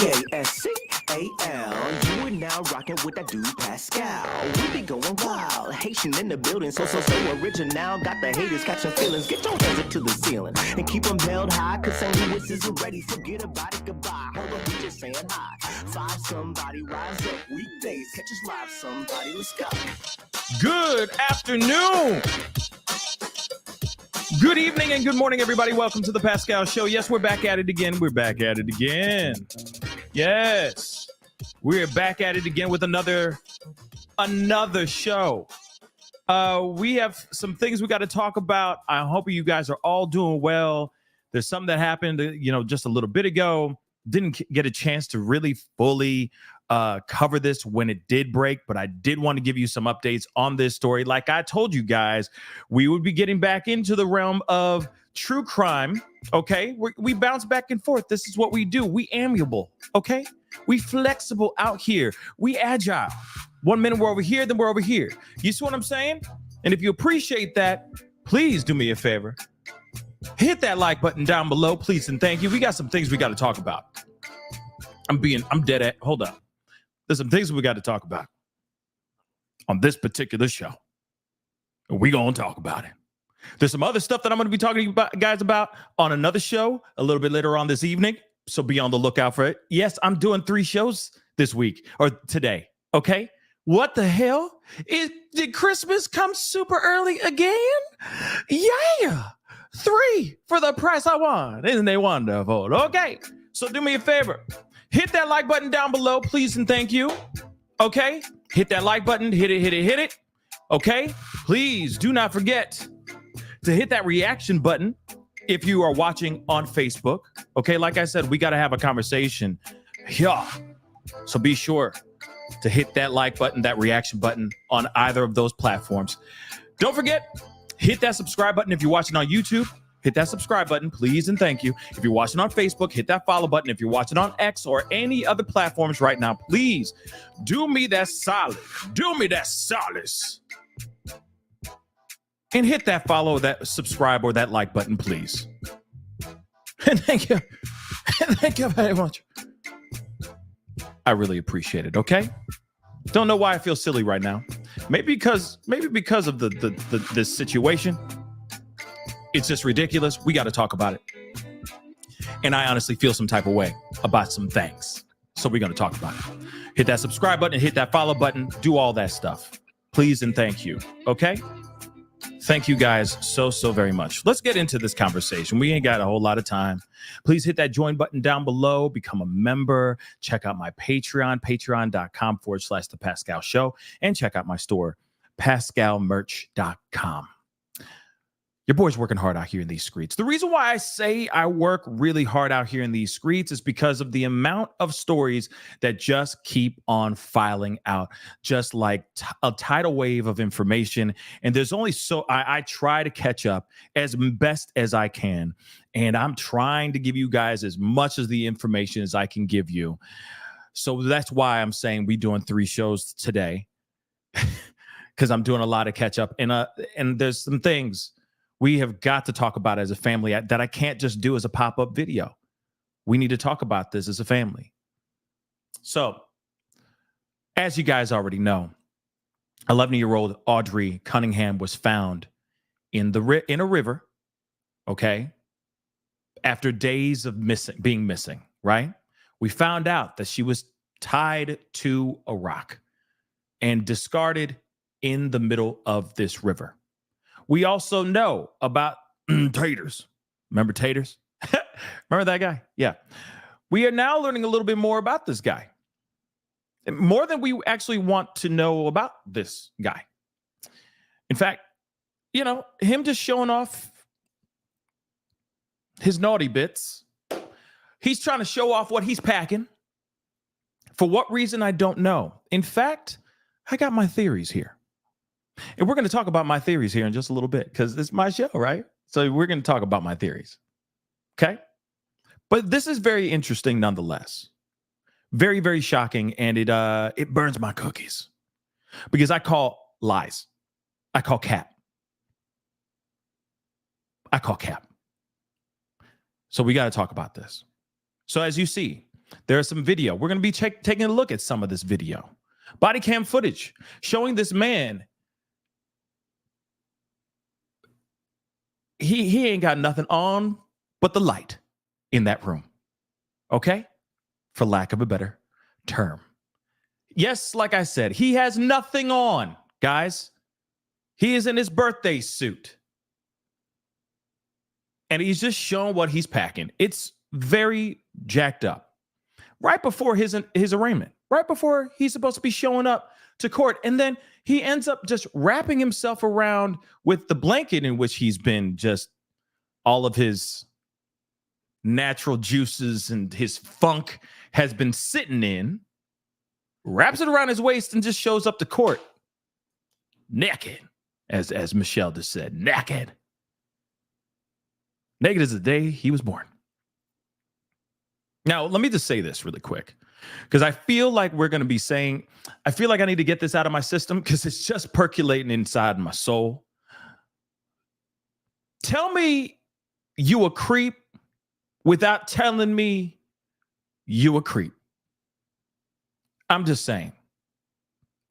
Pascal. You are now rocking with that dude Pascal. We be going wild, Haitian in the building, so original. Got the haters catching feelings. Get your hands up to the ceiling and keep them held high. Cause St. Louis isn't ready. Forget about it, goodbye. Hold on, we just saying hi. Five somebody, rise up. Weekdays, catch us live. Somebody, let's go. Good afternoon. Good evening and good morning, everybody. Welcome to the Pascal Show. Yes, we're back at it again. Yes, we're back at it again with another show. We have some things we got to talk about. I hope you guys are all doing well. There's something that happened, just a little bit ago. Didn't get a chance to really fully cover this when it did break, but I did want to give you some updates on this story. Like I told you guys, we would be getting back into the realm of true crime. Okay, we bounce back and forth. This is what we do. We amiable. Okay, we flexible out here. We agile. 1 minute we're over here, then we're over here. You see what I'm saying? And if you appreciate that, please do me a favor. Hit that like button down below, please, and thank you. We got some things we got to talk about. I'm dead at. Hold up. There's some things we got to talk about on this particular show. And we gonna talk about it. There's some other stuff that I'm going to be talking to you guys about on another show a little bit later on this evening. So be on the lookout for it. Yes, I'm doing 3 shows this week or today. Okay. What the hell? Did Christmas come super early again? Yeah. 3 for the price I want. Isn't they wonderful? Okay. So do me a favor. Hit that like button down below, please, and thank you. Okay? Hit that like button. Hit it. Okay? Please do not forget to hit that reaction button if you are watching on Facebook. Okay? Like I said, we got to have a conversation. Yeah. So be sure to hit that like button, that reaction button on either of those platforms. Don't forget, hit that subscribe button if you're watching on YouTube. Hit that subscribe button, please, and thank you. If you're watching on Facebook, hit that follow button. If you're watching on X or any other platforms right now, please do me that solid. Do me that solace. And hit that follow, that subscribe, or that like button, please. And thank you. Thank you very much. I really appreciate it, okay? Don't know why I feel silly right now. Maybe because of this situation. It's just ridiculous. We got to talk about it. And I honestly feel some type of way about some things. So we're going to talk about it. Hit that subscribe button, hit that follow button, do all that stuff. Please and thank you. Okay? Thank you guys so very much. Let's get into this conversation. We ain't got a whole lot of time. Please hit that join button down below. Become a member. Check out my Patreon, patreon.com/The Pascal Show. And check out my store, pascalmerch.com. Your boy's working hard out here in these streets. The reason why I say I work really hard out here in these streets is because of the amount of stories that just keep on filing out, just like a tidal wave of information. And there's only I try to catch up as best as I can. And I'm trying to give you guys as much of the information as I can give you. So that's why I'm saying we're doing 3 shows today, because I'm doing a lot of catch up. And there's some things we have got to talk about as a family that I can't just do as a pop-up video. We need to talk about this as a family. So, as you guys already know, 11-year-old Audrey Cunningham was found in a river, okay, after days of being missing, right? We found out that she was tied to a rock and discarded in the middle of this river. We also know about Taters. Remember Taters? Remember that guy? Yeah. We are now learning a little bit more about this guy. More than we actually want to know about this guy. In fact, him just showing off his naughty bits. He's trying to show off what he's packing. For what reason, I don't know. In fact, I got my theories here. And we're going to talk about my theories here in just a little bit because it's my show, right? So we're going to talk about my theories. Okay? But this is very interesting nonetheless. Very, very shocking. And it burns my cookies because I call lies. I call cap. So we got to talk about this. So as you see, There's some video. We're going to be taking a look at some of this video. Body cam footage showing this man. He ain't got nothing on but the light in that room. Okay? For lack of a better term. Yes, like I said, he has nothing on, guys. He is in his birthday suit. And he's just showing what he's packing. It's very jacked up. Right before his arraignment, right before he's supposed to be showing up to court. And then he ends up just wrapping himself around with the blanket in which he's been just all of his natural juices and his funk has been sitting in, wraps it around his waist and just shows up to court naked, as Michelle just said, naked. Naked as the day he was born. Now, let me just say this really quick, because I feel like we're going to be saying, I feel like I need to get this out of my system because it's just percolating inside my soul. Tell me you a creep without telling me you a creep. I'm just saying.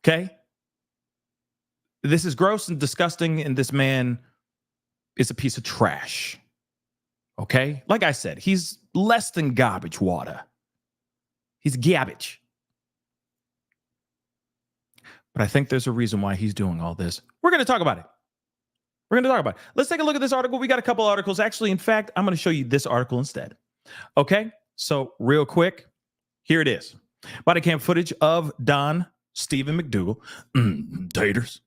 Okay? This is gross and disgusting, and this man is a piece of trash. Okay? Like I said, he's less than garbage water. He's garbage. But I think there's a reason why he's doing all this. We're going to talk about it. Let's take a look at this article. We got a couple articles. Actually, in fact, I'm going to show you this article instead. Okay? So real quick, here it is. Body cam footage of Don Steven McDougal. Taters.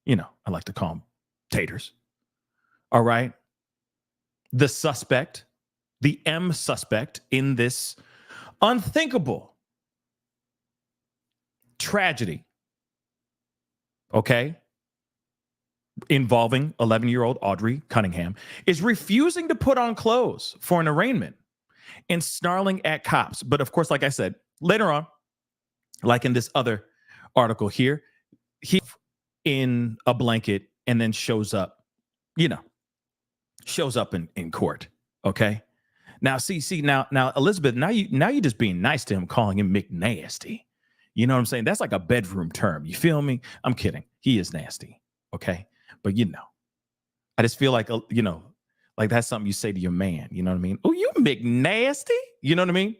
You know, I like to call him taters. All right. The suspect, the M suspect in this unthinkable tragedy, okay, involving 11-year-old Audrey Cunningham, is refusing to put on clothes for an arraignment and snarling at cops. But of course, like I said, later on, like in this other article here, he's in a blanket and then shows up, in court. Okay. Now, now, Elizabeth, now you just being nice to him, calling him McNasty. You know what I'm saying? That's like a bedroom term. You feel me? I'm kidding. He is nasty. Okay. But I just feel like, like that's something you say to your man. You know what I mean? Oh, you McNasty? You know what I mean?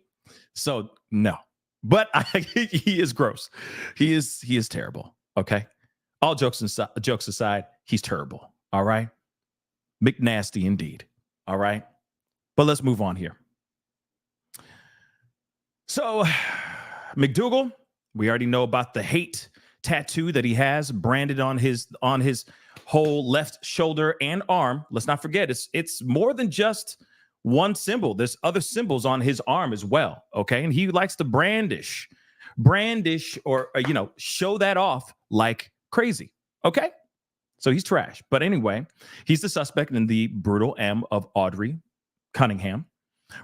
So no, but he is gross. He is terrible. Okay. All jokes aside, he's terrible. All right. McNasty indeed. All right. But let's move on here. So McDougall, we already know about the hate tattoo that he has branded on his whole left shoulder and arm. Let's not forget, it's more than just one symbol. There's other symbols on his arm as well. Okay. And he likes to brandish or, show that off like crazy. Okay. So he's trash. But anyway, he's the suspect in the brutal M of Audrey Cunningham.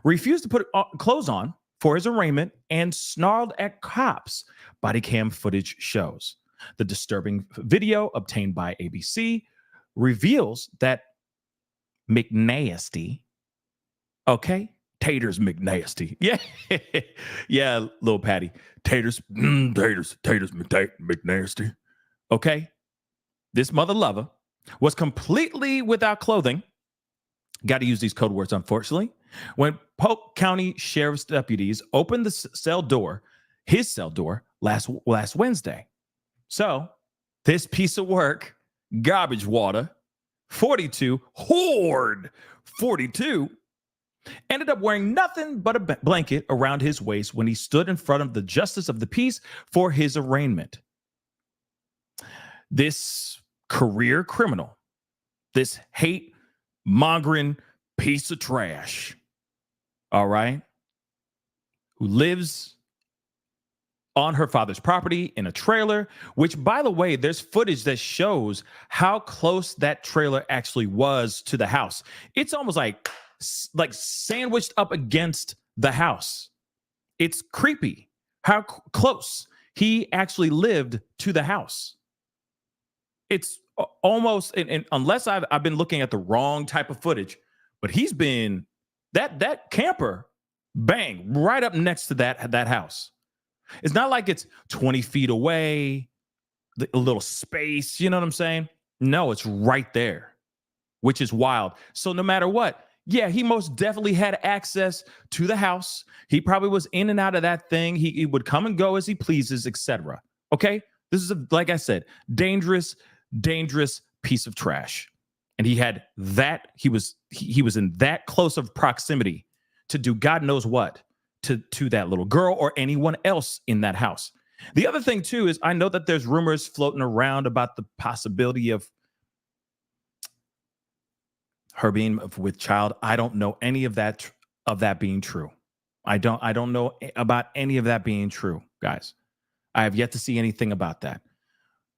Refused to put clothes on for his arraignment and snarled at cops, body cam footage shows. The disturbing video obtained by ABC reveals that McNasty, okay, Taters McNasty. Yeah, yeah, little Patty. Taters McNasty. Okay. This mother lover was completely without clothing. Got to use these code words, unfortunately. When Polk County Sheriff's deputies opened his cell door last Wednesday. So this piece of work, garbage water, 42, Horde 42, ended up wearing nothing but a blanket around his waist when he stood in front of the justice of the peace for his arraignment. This career criminal, this hate-mongering piece of trash, all right, who lives on her father's property in a trailer, which, by the way, there's footage that shows how close that trailer actually was to the house. It's almost like sandwiched up against the house. It's creepy how close he actually lived to the house. It's almost, and unless I've been looking at the wrong type of footage, but he's been, that camper Bang, right up next to that house. It's not like it's 20 feet away, a little space, you know what I'm saying? No, it's right there, which is wild. So no matter what, yeah, he most definitely had access to the house. He probably was in and out of that thing. He would come and go as he pleases, etc. Okay? This is, like I said, dangerous piece of trash. And he had that, he was in that close of proximity to do God knows what to that little girl or anyone else in that house. The other thing too is I know that there's rumors floating around about the possibility of her being with child. I don't know any of that being true. I don't know about any of that being true, guys. I have yet to see anything about that.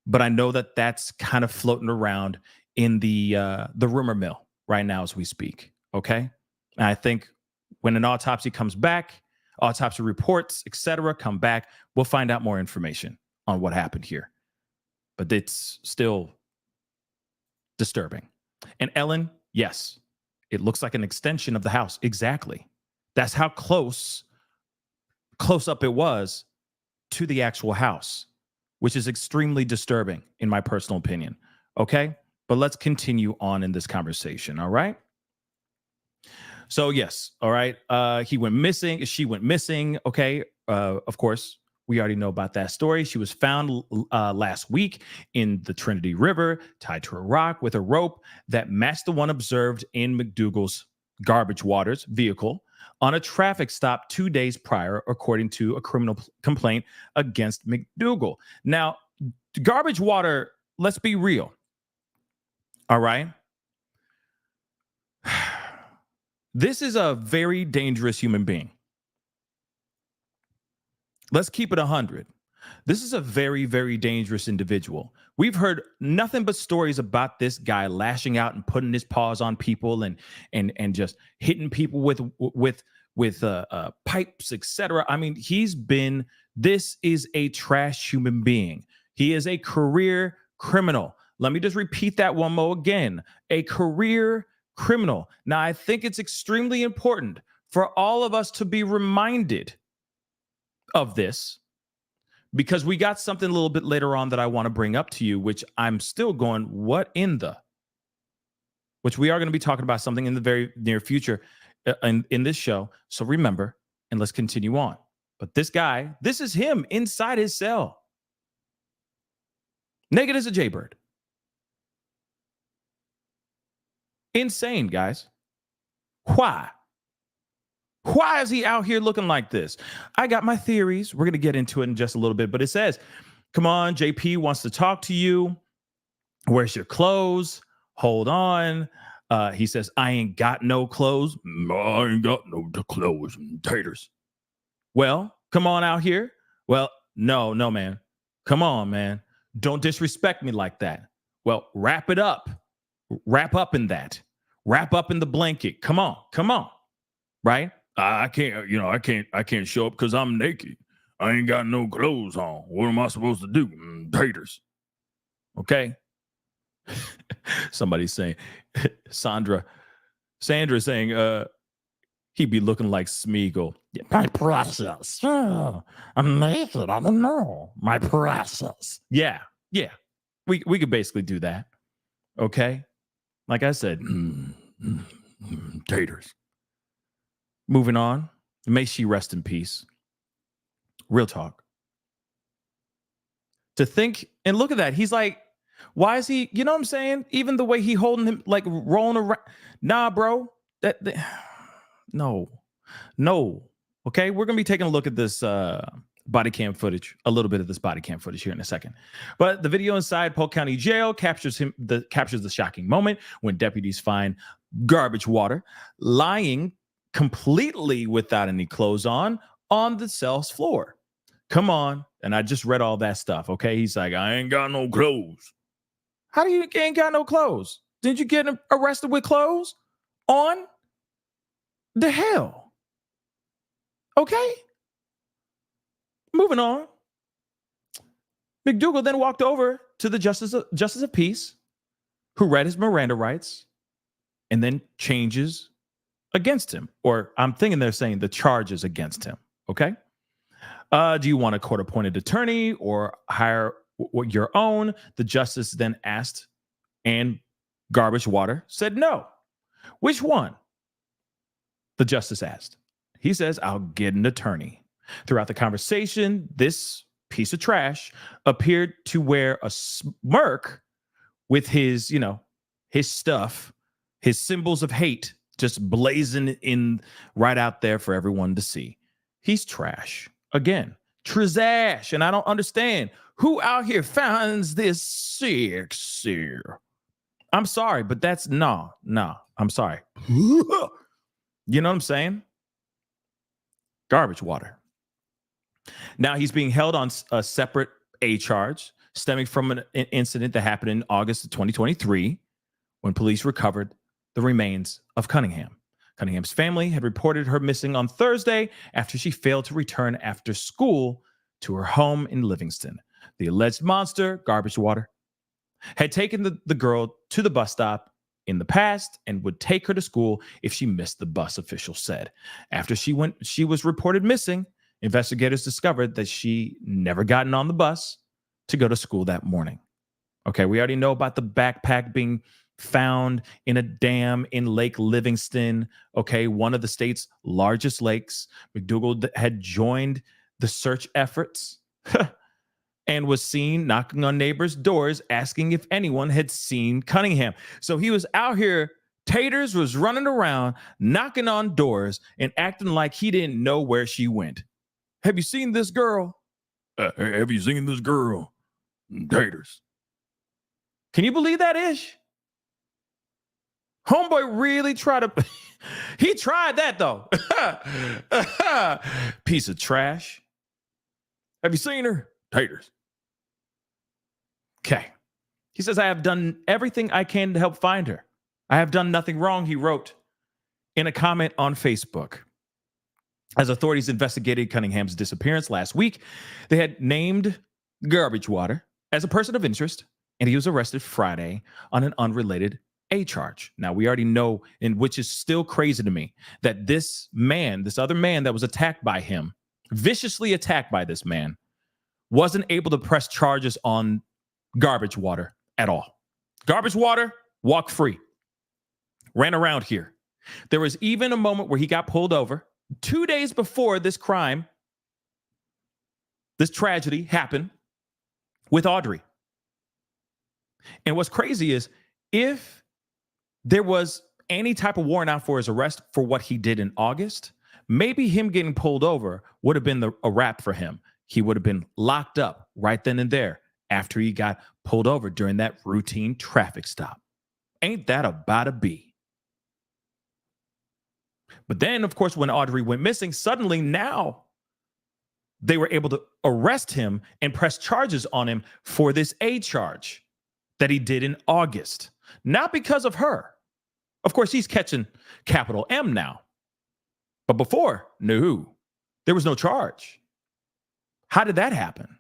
But I know that that's kind of floating around in the rumor mill right now as we speak. Okay, and I think when an autopsy comes back, autopsy reports, etc., come back, we'll find out more information on what happened here. But it's still disturbing. And Ellen, yes, it looks like an extension of the house. Exactly. That's how close up it was to the actual house, which is extremely disturbing in my personal opinion. Okay, but let's continue on in this conversation. All right. So yes, all right. He went missing. She went missing. Okay. Of course, we already know about that story. She was found last week in the Trinity River, tied to a rock with a rope that matched the one observed in McDougall's garbage waters vehicle on a traffic stop 2 days prior, according to a criminal complaint against McDougall. Now, garbage water, let's be real. All right. This is a very dangerous human being. Let's keep it 100. This is a very, very dangerous individual. We've heard nothing but stories about this guy lashing out and putting his paws on people and just hitting people with pipes, etc. I mean, this is a trash human being. He is a career criminal. Let me just repeat that one more again. A career criminal. Now, I think it's extremely important for all of us to be reminded of this, because we got something a little bit later on that I want to bring up to you, which I'm still going, which we are going to be talking about something in the very near future in this show. So remember, and let's continue on. But this guy, this is him inside his cell. Naked as a jaybird. Insane, guys. Why? Why is he out here looking like this? I got my theories. We're going to get into it in just a little bit, but it says, come on, JP wants to talk to you. Where's your clothes? Hold on. He says, I ain't got no clothes. I ain't got no clothes and taters. Well, come on out here. Well, no, man. Come on, man. Don't disrespect me like that. Well, wrap it up. Wrap up in that. Wrap up in the blanket. Come on. Right? I can't show up because I'm naked. I ain't got no clothes on. What am I supposed to do? Taters. Okay. Somebody's saying, Sandra saying, he'd be looking like Smeagol. Yeah, my process. Oh, I'm naked. I don't know. My process. Yeah. We could basically do that. Okay. Like I said, taters. Moving on. May she rest in peace. Real talk. To think, and look at that. He's like, why is he, you know what I'm saying? Even the way he holding him, like rolling around. Nah, bro. No. Okay, we're going to be taking a look at this body cam footage, a little bit of this body cam footage here in a second. But the video inside Polk County Jail captures the shocking moment when deputies find garbage water lying completely without any clothes on the cell's floor. Come on. And I just read all that stuff. Okay. He's like, I ain't got no clothes. How do you ain't got no clothes? Didn't you get arrested with clothes on? The hell? Okay. Moving on. McDougall then walked over to the Justice of Peace, who read his Miranda rights and then changes against him, or I'm thinking they're saying the charges against him. Okay. Do you want a court-appointed attorney or hire your own? The justice then asked, and Garbage Water said no. Which one? The justice asked. He says, I'll get an attorney. Throughout the conversation, this piece of trash appeared to wear a smirk with his, his stuff, his symbols of hate just blazing in right out there for everyone to see. He's trash. Again, trash. And I don't understand who out here finds this sexy. I'm sorry, but that's no, I'm sorry. You know what I'm saying? Garbage Water. Now he's being held on a separate A charge stemming from an incident that happened in August of 2023 when police recovered the remains of Cunningham. Cunningham's family had reported her missing on Thursday after she failed to return after school to her home in Livingston. The alleged monster, Garbage Water, had taken the girl to the bus stop in the past and would take her to school if she missed the bus, officials said. After she was reported missing, investigators discovered that she never gotten on the bus to go to school that morning. Okay, we already know about the backpack being found in a dam in Lake Livingston, okay, one of the state's largest lakes. McDougall had joined the search efforts and was seen knocking on neighbors' doors asking if anyone had seen Cunningham. So he was out here, Taters was running around, knocking on doors and acting like he didn't know where she went. Have you seen this girl? Have you seen this girl? Taters. Can you believe that, Ish? Homeboy really tried to, he tried that though. Piece of trash. Have you seen her? Taters. Okay. He says, I have done everything I can to help find her. I have done nothing wrong, he wrote in a comment on Facebook. As authorities investigated Cunningham's disappearance last week, they had named Garbage Water as a person of interest, and he was arrested Friday on an unrelated A charge. Now, we already know, and which is still crazy to me, that this other man that was attacked by him, viciously attacked by this man, wasn't able to press charges on Garbage Water at all. Garbage Water, walk free. Ran around here. There was even a moment where he got pulled over 2 days before this crime, this tragedy happened with Audrey. And what's crazy is if there was any type of warrant out for his arrest for what he did in August, maybe him getting pulled over would have been a wrap for him. He would have been locked up right then and there after he got pulled over during that routine traffic stop. Ain't that about a bee? But then, of course, when Audrey went missing, suddenly now they were able to arrest him and press charges on him for this A charge that he did in August. Not because of her. Of course, he's catching capital M now. But before, no, there was no charge. How did that happen?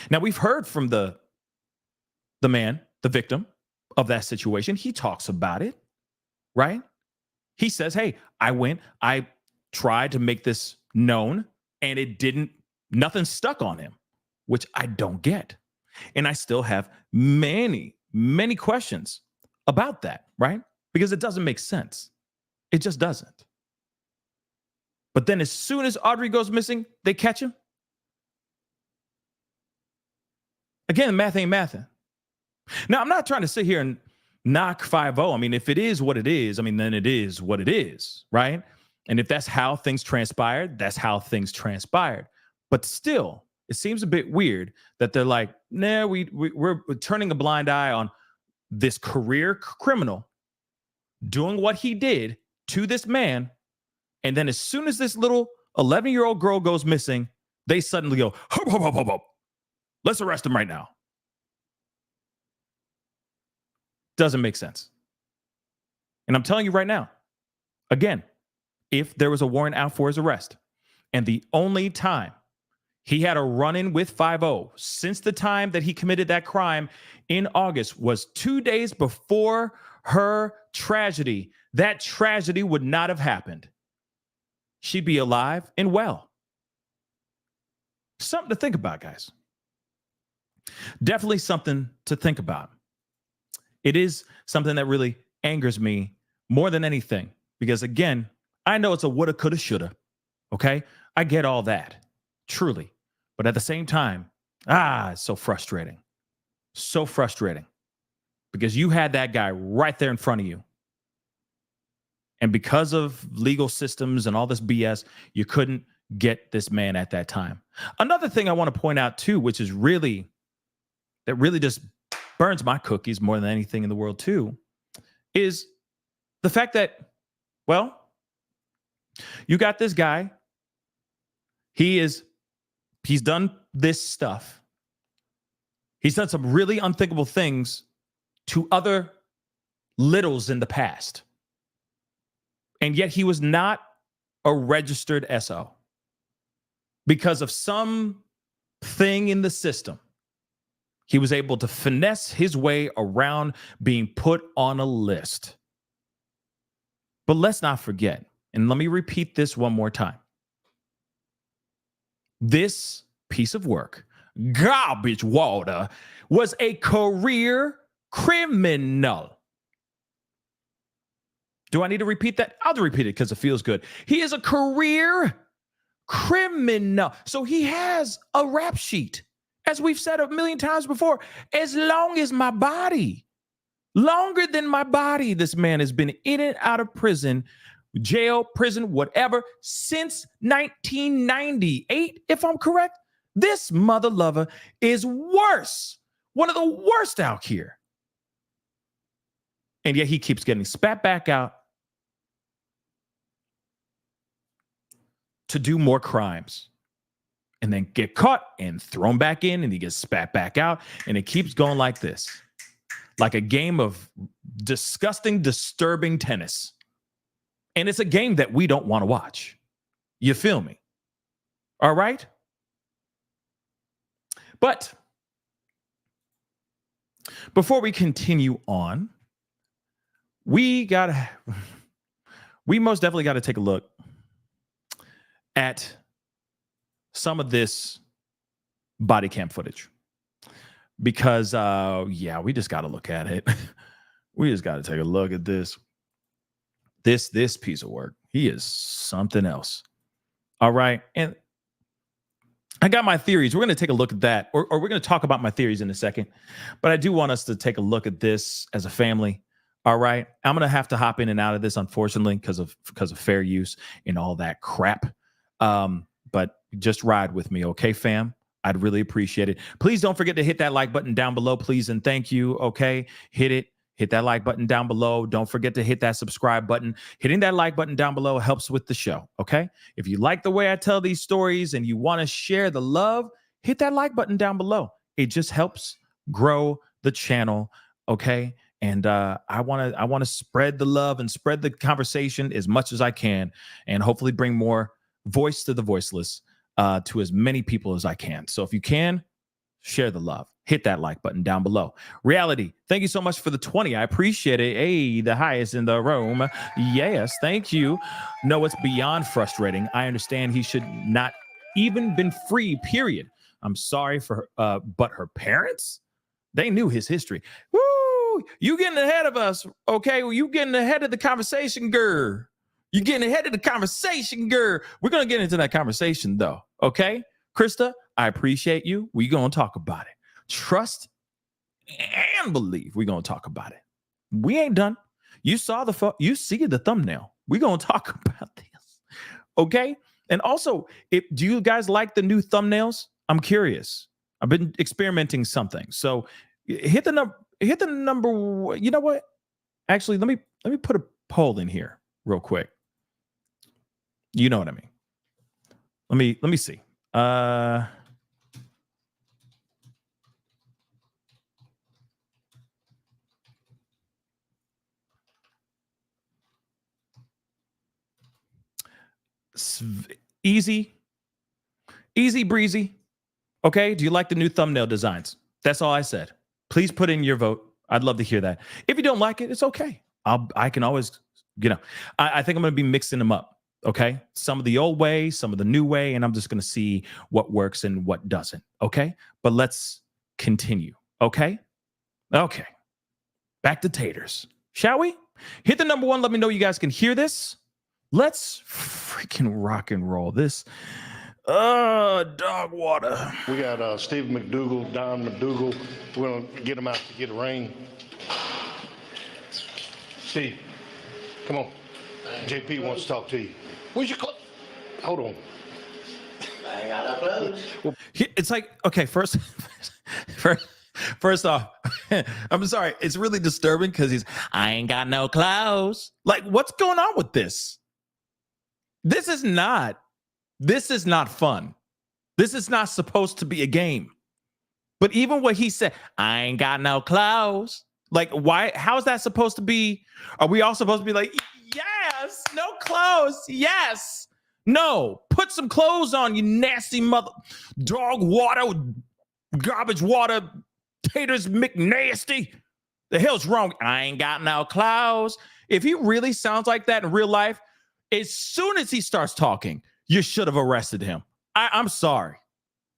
Now, we've heard from the man, the victim of that situation. He talks about it, right? He says, hey, I tried to make this known and nothing stuck on him, which I don't get. And I still have many, many questions about that, right? Because it doesn't make sense. It just doesn't. But then as soon as Audrey goes missing, they catch him. Again, math ain't mathin'. Now, I'm not trying to sit here and knock 5-0. I mean, if it is what it is, I mean, then it is what it is, right? And if that's how things transpired, that's how things transpired. But still, it seems a bit weird that they're like, nah, we're turning a blind eye on this career criminal doing what he did to this man. And then as soon as this little 11-year-old girl goes missing, they suddenly go, hop, hop, hop, hop, hop. Let's arrest him right now. Doesn't make sense. And I'm telling you right now, again, if there was a warrant out for his arrest and the only time he had a run-in with 5-0 since the time that he committed that crime in August was 2 days before her tragedy, that tragedy would not have happened. She'd be alive and well. Something to think about, guys. Definitely something to think about. It is something that really angers me more than anything, because again, I know it's a woulda, coulda, shoulda. Okay. I get all that, truly. But at the same time, it's so frustrating. So frustrating, because you had that guy right there in front of you. And because of legal systems and all this BS, you couldn't get this man at that time. Another thing I want to point out too, which is really just burns my cookies more than anything in the world too, is the fact that, well, you got this guy. He's done this stuff. He's done some really unthinkable things to other littles in the past. And yet he was not a registered SO because of some thing in the system. He was able to finesse his way around being put on a list. But let's not forget, and let me repeat this one more time. This piece of work, garbage water, was a career criminal. Do I need to repeat that? I'll repeat it because it feels good. He is a career criminal. So he has a rap sheet. As we've said a million times before, as long as my body, longer than my body, this man has been in and out of prison, jail, prison, whatever, since 1998, if I'm correct. This mother lover is worse, one of the worst out here. And yet he keeps getting spat back out to do more crimes, and then get caught and thrown back in, and he gets spat back out, and it keeps going like this, like a game of disgusting, disturbing tennis. And it's a game that we don't want to watch. You feel me? All right? But before we continue on, we most definitely got to take a look at some of this body cam footage, because we just got to look at it. We just got to take a look at this piece of work. He is something else. All right. And I got my theories. We're going to take a look at that, or we're going to talk about my theories in a second, but I do want us to take a look at this as a family. All right. I'm going to have to hop in and out of this, unfortunately, because of fair use and all that crap. But just ride with me, okay, fam? I'd really appreciate it. Please don't forget to hit that like button down below, please, and thank you, okay? Hit that like button down below. Don't forget to hit that subscribe button. Hitting that like button down below helps with the show, okay? If you like the way I tell these stories and you want to share the love, hit that like button down below. It just helps grow the channel, okay? And I want to spread the love and spread the conversation as much as I can, and hopefully bring more voice to the voiceless to as many people as I can. So if you can, share the love. Hit that like button down below. Reality, thank you so much for the 20. I appreciate it. Hey, the highest in the room. Yes, thank you. No, it's beyond frustrating. I understand he should not even been free, period. I'm sorry for her, but her parents, they knew his history. Woo! You getting ahead of us, okay? Well, you getting ahead of the conversation, girl. You're getting ahead of the conversation, girl. We're going to get into that conversation, though, okay? Krista, I appreciate you. We're going to talk about it. Trust and believe we're going to talk about it. We ain't done. You see the thumbnail. We're going to talk about this, okay? And also, do you guys like the new thumbnails? I'm curious. I've been experimenting something. So hit the number. You know what? Actually, let me put a poll in here real quick. You know what I mean. Let me see. Easy breezy. Okay. Do you like the new thumbnail designs? That's all I said. Please put in your vote. I'd love to hear that. If you don't like it, it's okay. I can always You know, I think I'm going to be mixing them up. Okay. Some of the old way, some of the new way, and I'm just going to see what works and what doesn't. Okay. But let's continue. Okay. Okay. Back to taters. Shall we? Hit the number one. Let me know you guys can hear this. Let's freaking rock and roll this. Dog water. We got Steven McDougal, Don McDougal. We're going to get him out to get a ring. Steve, come on. JP wants to talk to you. Where's your clothes? Hold on. I ain't got no clothes. It's like, okay, first off, I'm sorry. It's really disturbing because I ain't got no clothes. Like, what's going on with this? This is not fun. This is not supposed to be a game. But even what he said, I ain't got no clothes. Like, why? How is that supposed to be? Are we all supposed to be like, yes, no clothes, yes. No, put some clothes on, you nasty mother. Dog water, garbage water, taters McNasty. The hell's wrong? I ain't got no clothes. If he really sounds like that in real life, as soon as he starts talking, you should have arrested him. I'm sorry.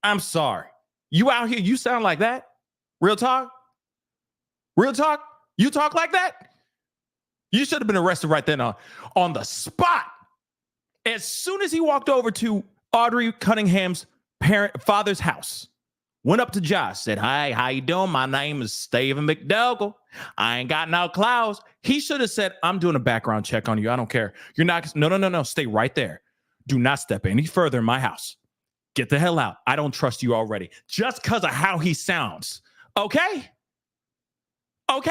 I'm sorry. You out here, you sound like that? Real talk? Real talk? You talk like that? You should have been arrested right then on the spot. As soon as he walked over to Audrey Cunningham's father's house, went up to Josh, said, hi, how you doing? My name is Steven McDougal. I ain't got no clothes. He should have said, I'm doing a background check on you. I don't care. You're not. No. Stay right there. Do not step any further in my house. Get the hell out. I don't trust you already. Just because of how he sounds. Okay? Okay?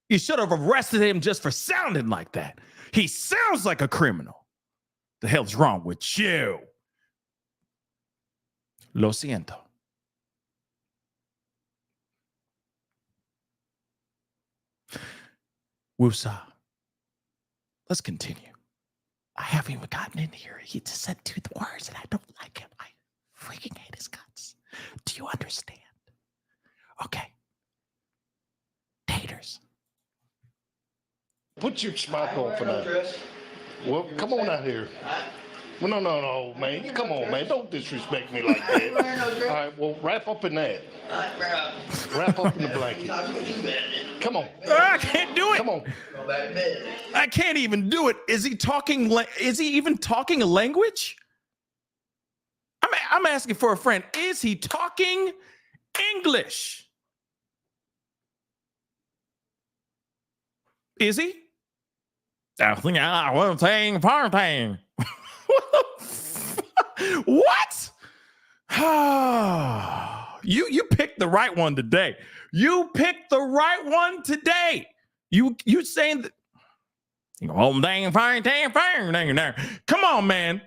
You should have arrested him just for sounding like that. He sounds like a criminal. The hell's wrong with you? Lo siento. Woosah. Let's continue. I haven't even gotten in here. He just said two words and I don't like him. I freaking hate his guts. Do you understand? Okay. Taters. Put your smock on for that. Well, come on out here. Well, no, man. Come on, man. Don't disrespect me like that. All right, well, wrap up in that. Wrap up in the blanket. Come on. I can't do it. Come on. I can't even do it. Is he talking? Is he even talking a language? I'm asking for a friend. Is he talking English? Is he? What? You picked the right one today. You picked the right one today. You saying that? Come on, man.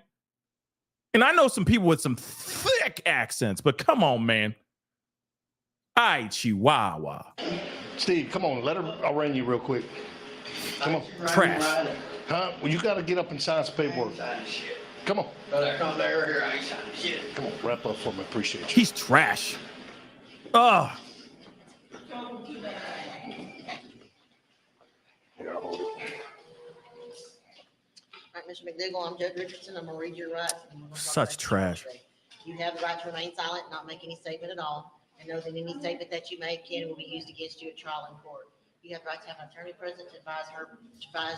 And I know some people with some thick accents, but come on, man. Ay, Chihuahua. Steve, come on. Let her arraign you real quick. Come on. Trash. Huh? Well, you got to get up and sign some paperwork. Come on. Come on, wrap up for me. Appreciate you. He's trash. Oh. All right, Mr. McDougall, I'm Judge Richardson. I'm going to read your rights. Such trash. You have the right to remain silent, not make any statement at all, and know that any statement that you make can and will be used against you at trial in court. You have the right to have an attorney present to advise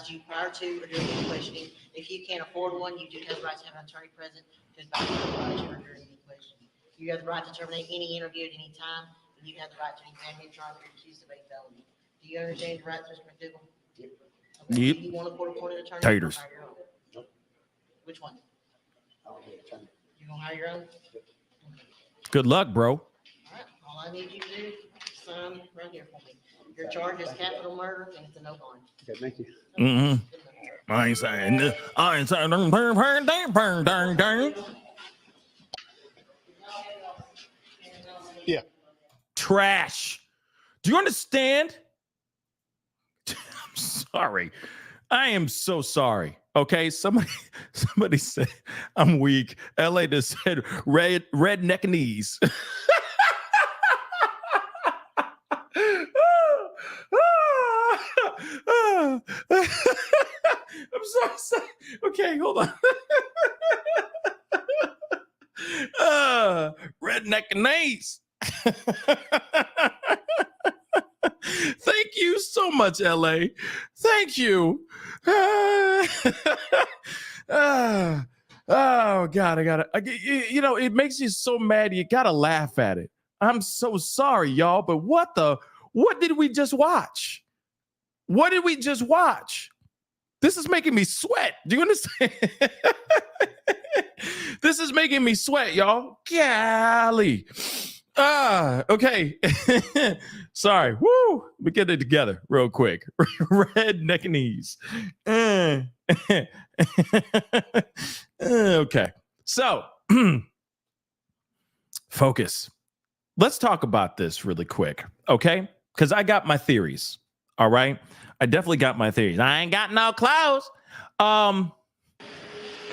you prior to or during any questioning. If you can't afford one, you do have the right to have an attorney present to advise you prior to or during any questioning. You have the right to terminate any interview at any time, and you have the right to examine your trial if you're accused of a felony. Do you understand your rights, Mr. McDougall? Yep. Okay. Yep. Do you want a court-appointed attorney? Taters. Which one? You gonna hire your own? Good luck, bro. All right, all I need you to do is sign right here for me. Your charge is capital murder and it's a no bond. Okay, thank you. Mm-hmm. I ain't saying this. I ain't saying Yeah. Trash. Do you understand? I'm sorry. I am so sorry. Okay, somebody said I'm weak. LA just said redneck knees. sorry. Okay, hold on. Redneck and Ace. Thank you so much, LA. Thank you. Oh God, I gotta. It makes you so mad. You gotta laugh at it. I'm so sorry, y'all. But what did we just watch? What did we just watch? This is making me sweat. Do you understand? This is making me sweat, y'all. Golly. Okay. Sorry. Woo. We get it together real quick. Redneck and knees. Okay. So, focus. Let's talk about this really quick, okay? Because I got my theories. All right. I definitely got my theories. I ain't got no clothes. Come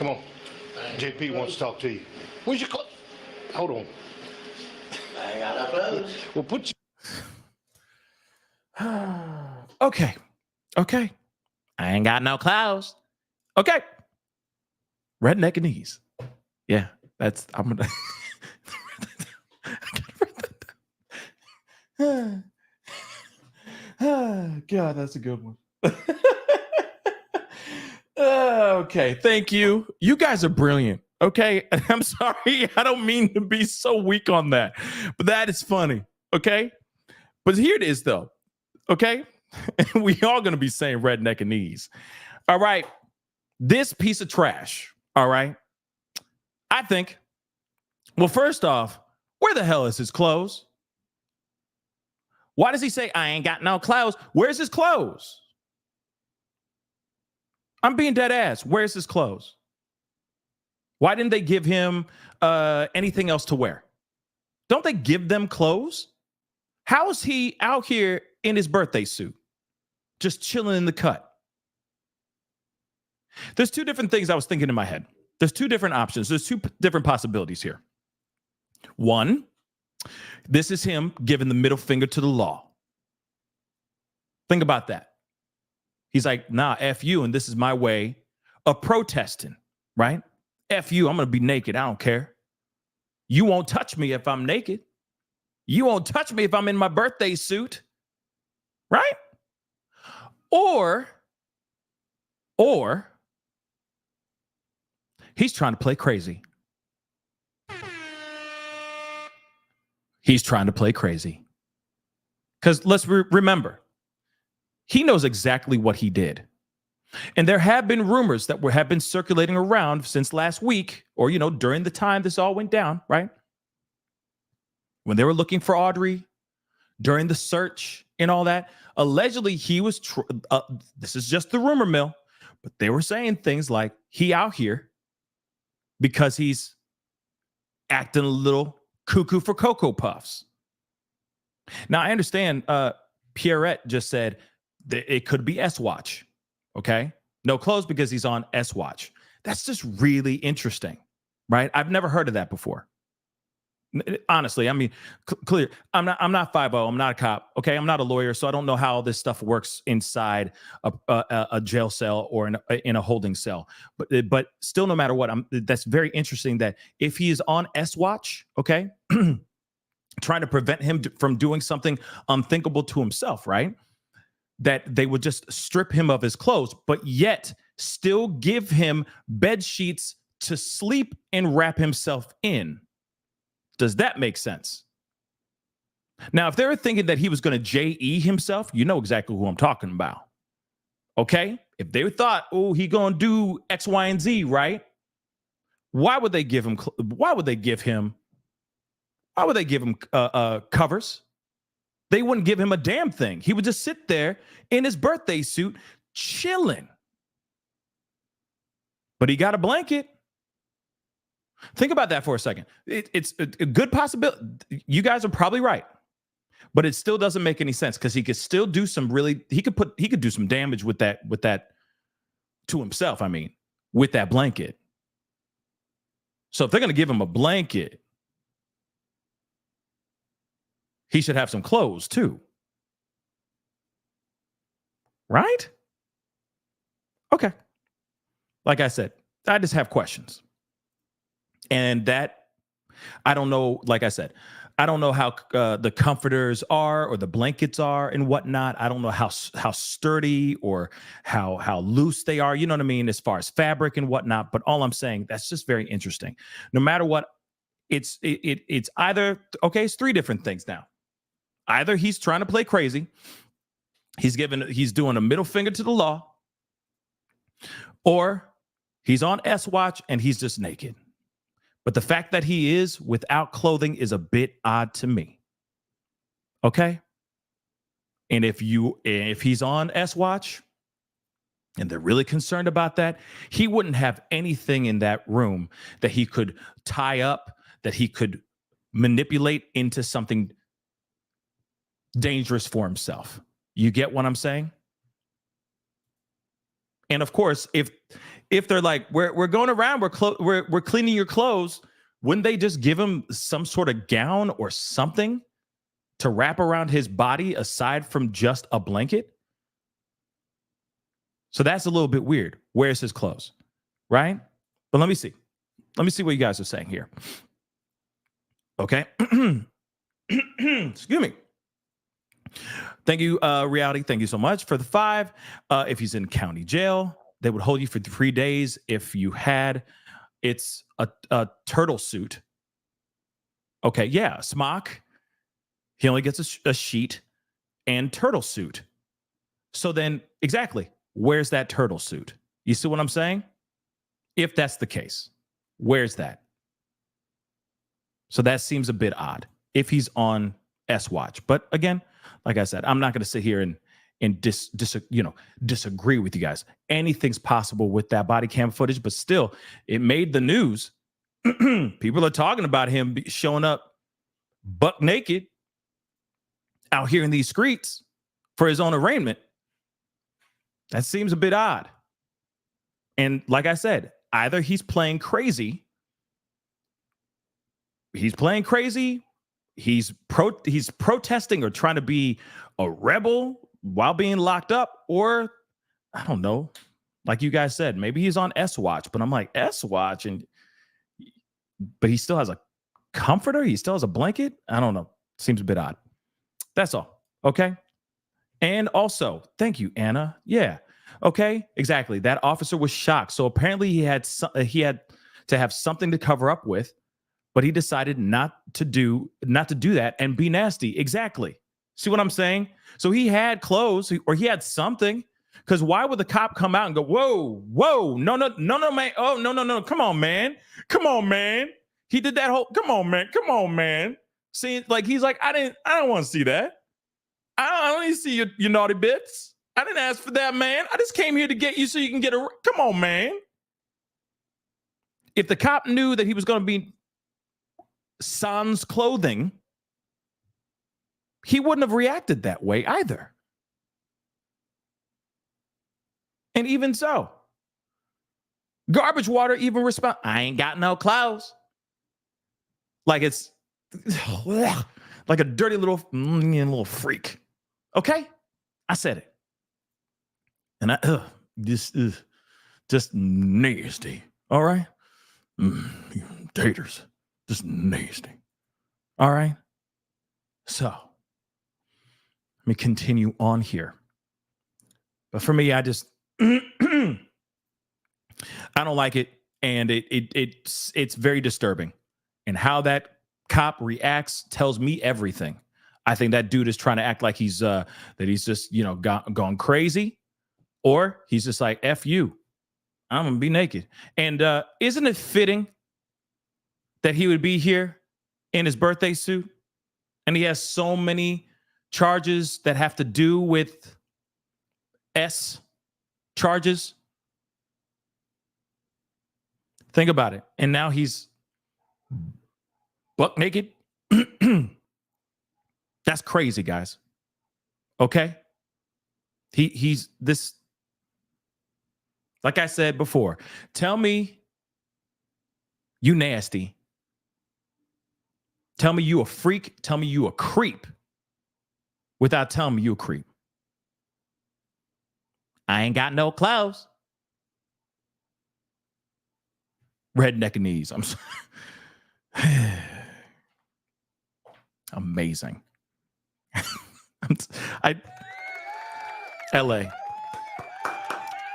on. JP wants to talk to you. Where's your clothes? Hold on. I ain't got no clothes. Well, put Okay. I ain't got no clothes. Okay. Redneck and knees. Yeah, I'm gonna. God, that's a good one. Okay, thank you. You guys are brilliant. Okay, I'm sorry. I don't mean to be so weak on that, but that is funny. Okay, but here it is though. Okay, we all gonna be saying redneck and knees. All right, this piece of trash. All right, I think. Well, first off, where the hell is his clothes? Why does he say, I ain't got no clothes? Where's his clothes? I'm being dead ass. Where's his clothes? Why didn't they give him anything else to wear? Don't they give them clothes? How is he out here in his birthday suit? Just chilling in the cut. There's two different things I was thinking in my head. There's two different options. There's two different possibilities here. One, this is him giving the middle finger to the law. Think about that. He's like, nah, F you, and this is my way of protesting, right? F you, I'm going to be naked. I don't care. You won't touch me if I'm naked. You won't touch me if I'm in my birthday suit, right? Or he's trying to play crazy. He's trying to play crazy. Because let's remember, he knows exactly what he did. And there have been rumors that have been circulating around since last week, or, during the time this all went down, right? When they were looking for Audrey, during the search and all that, allegedly he was, this is just the rumor mill, but they were saying things like he out here because he's acting a little cuckoo for Cocoa Puffs. Now, I understand Pierrette just said that it could be S-Watch, okay? No clothes because he's on S-Watch. That's just really interesting, right? I've never heard of that before. Honestly, I mean, clear. I'm not 5-0. I'm not a cop, okay? I'm not a lawyer, so I don't know how this stuff works inside a jail cell or in a holding cell. But still, no matter what, that's very interesting that if he is on S-Watch, okay, trying to prevent him from doing something unthinkable to himself, right? That they would just strip him of his clothes, but yet still give him bed sheets to sleep and wrap himself in. Does that make sense? Now, if they were thinking that he was going to J.E. himself, you know exactly who I'm talking about. Okay? If they thought, oh, he going to do X, Y, and Z, right? Why would they give him covers? They wouldn't give him a damn thing. He would just sit there in his birthday suit, chilling. But he got a blanket. Think about that for a second. It's a good possibility. You guys are probably right, but it still doesn't make any sense because he could still do he could do some damage with that to himself. I mean, with that blanket. So if they're going to give him a blanket, he should have some clothes too. Right? Okay. like I said, I just have questions. And that, I don't know, like I said, I don't know how the comforters are or the blankets are and whatnot. I don't know how sturdy or how loose they are. You know what I mean? As far as fabric and whatnot. But all I'm saying, that's just very interesting. No matter what, it's either, okay, it's three different things now. Either he's trying to play crazy, he's doing a middle finger to the law, or he's on S watch and he's just naked. But the fact that he is without clothing is a bit odd to me. Okay? And if he's on S watch and they're really concerned about that, he wouldn't have anything in that room that he could tie up, that he could manipulate into something dangerous for himself. You get what I'm saying? And of course, if they're like, we're going around, we're cleaning your clothes, wouldn't they just give him some sort of gown or something to wrap around his body aside from just a blanket? So that's a little bit weird. Where's his clothes? Right? But let me see. Let me see what you guys are saying here. Okay. Excuse me. Thank you, Reality. Thank you so much for the 5. If he's in county jail, they would hold you for 3 days. If you had, it's a turtle suit. Okay, yeah, smock. He only gets a sheet and turtle suit. So then, exactly, where's that turtle suit? You see what I'm saying? If that's the case, where's that? So that seems a bit odd if he's on S watch. But again, like I said, I'm not going to sit here and disagree with you guys. Anything's possible with that body cam footage, but still, it made the news. People are talking about him showing up buck naked out here in these streets for his own arraignment. That seems a bit odd. And like I said, either he's playing crazy. He's protesting or trying to be a rebel while being locked up, or I don't know, like you guys said, maybe he's on S watch, but I'm like, S watch, but he still has a comforter, he still has a blanket. I don't know. Seems a bit odd. That's all. Okay. And also, thank you, Anna. Yeah. Okay. Exactly. That officer was shocked. So apparently he had to have something to cover up with, but he decided not to do that and be nasty. Exactly. See what I'm saying? So he had clothes or he had something. Because why would the cop come out and go, whoa, no, man. Oh, no. Come on, man. He did that whole, come on, man. See, like, he's like, I don't want to see that. I don't need to see your naughty bits. I didn't ask for that, man. I just came here to get you so you can get come on, man. If the cop knew that he was going to be sans clothing, he wouldn't have reacted that way either. And even so, garbage water even respond, I ain't got no clothes. Like it's like a dirty little freak. Okay? I said it. And this is just nasty. All right? Taters. Just nasty. All right? So, let me continue on here. But for me, I just I don't like it, and it's very disturbing. And how that cop reacts tells me everything. I think that dude is trying to act like he's just gone crazy, or he's just like, F you, I'm gonna be naked. And isn't it fitting that he would be here in his birthday suit, and he has so many charges that have to do with S charges? Think about it. And now he's buck naked. That's crazy, guys. Okay? He's this, like I said before, tell me you nasty. Tell me you a freak. Tell me you a creep without telling me you a creep. I ain't got no clothes. knees. I'm sorry. Amazing. LA.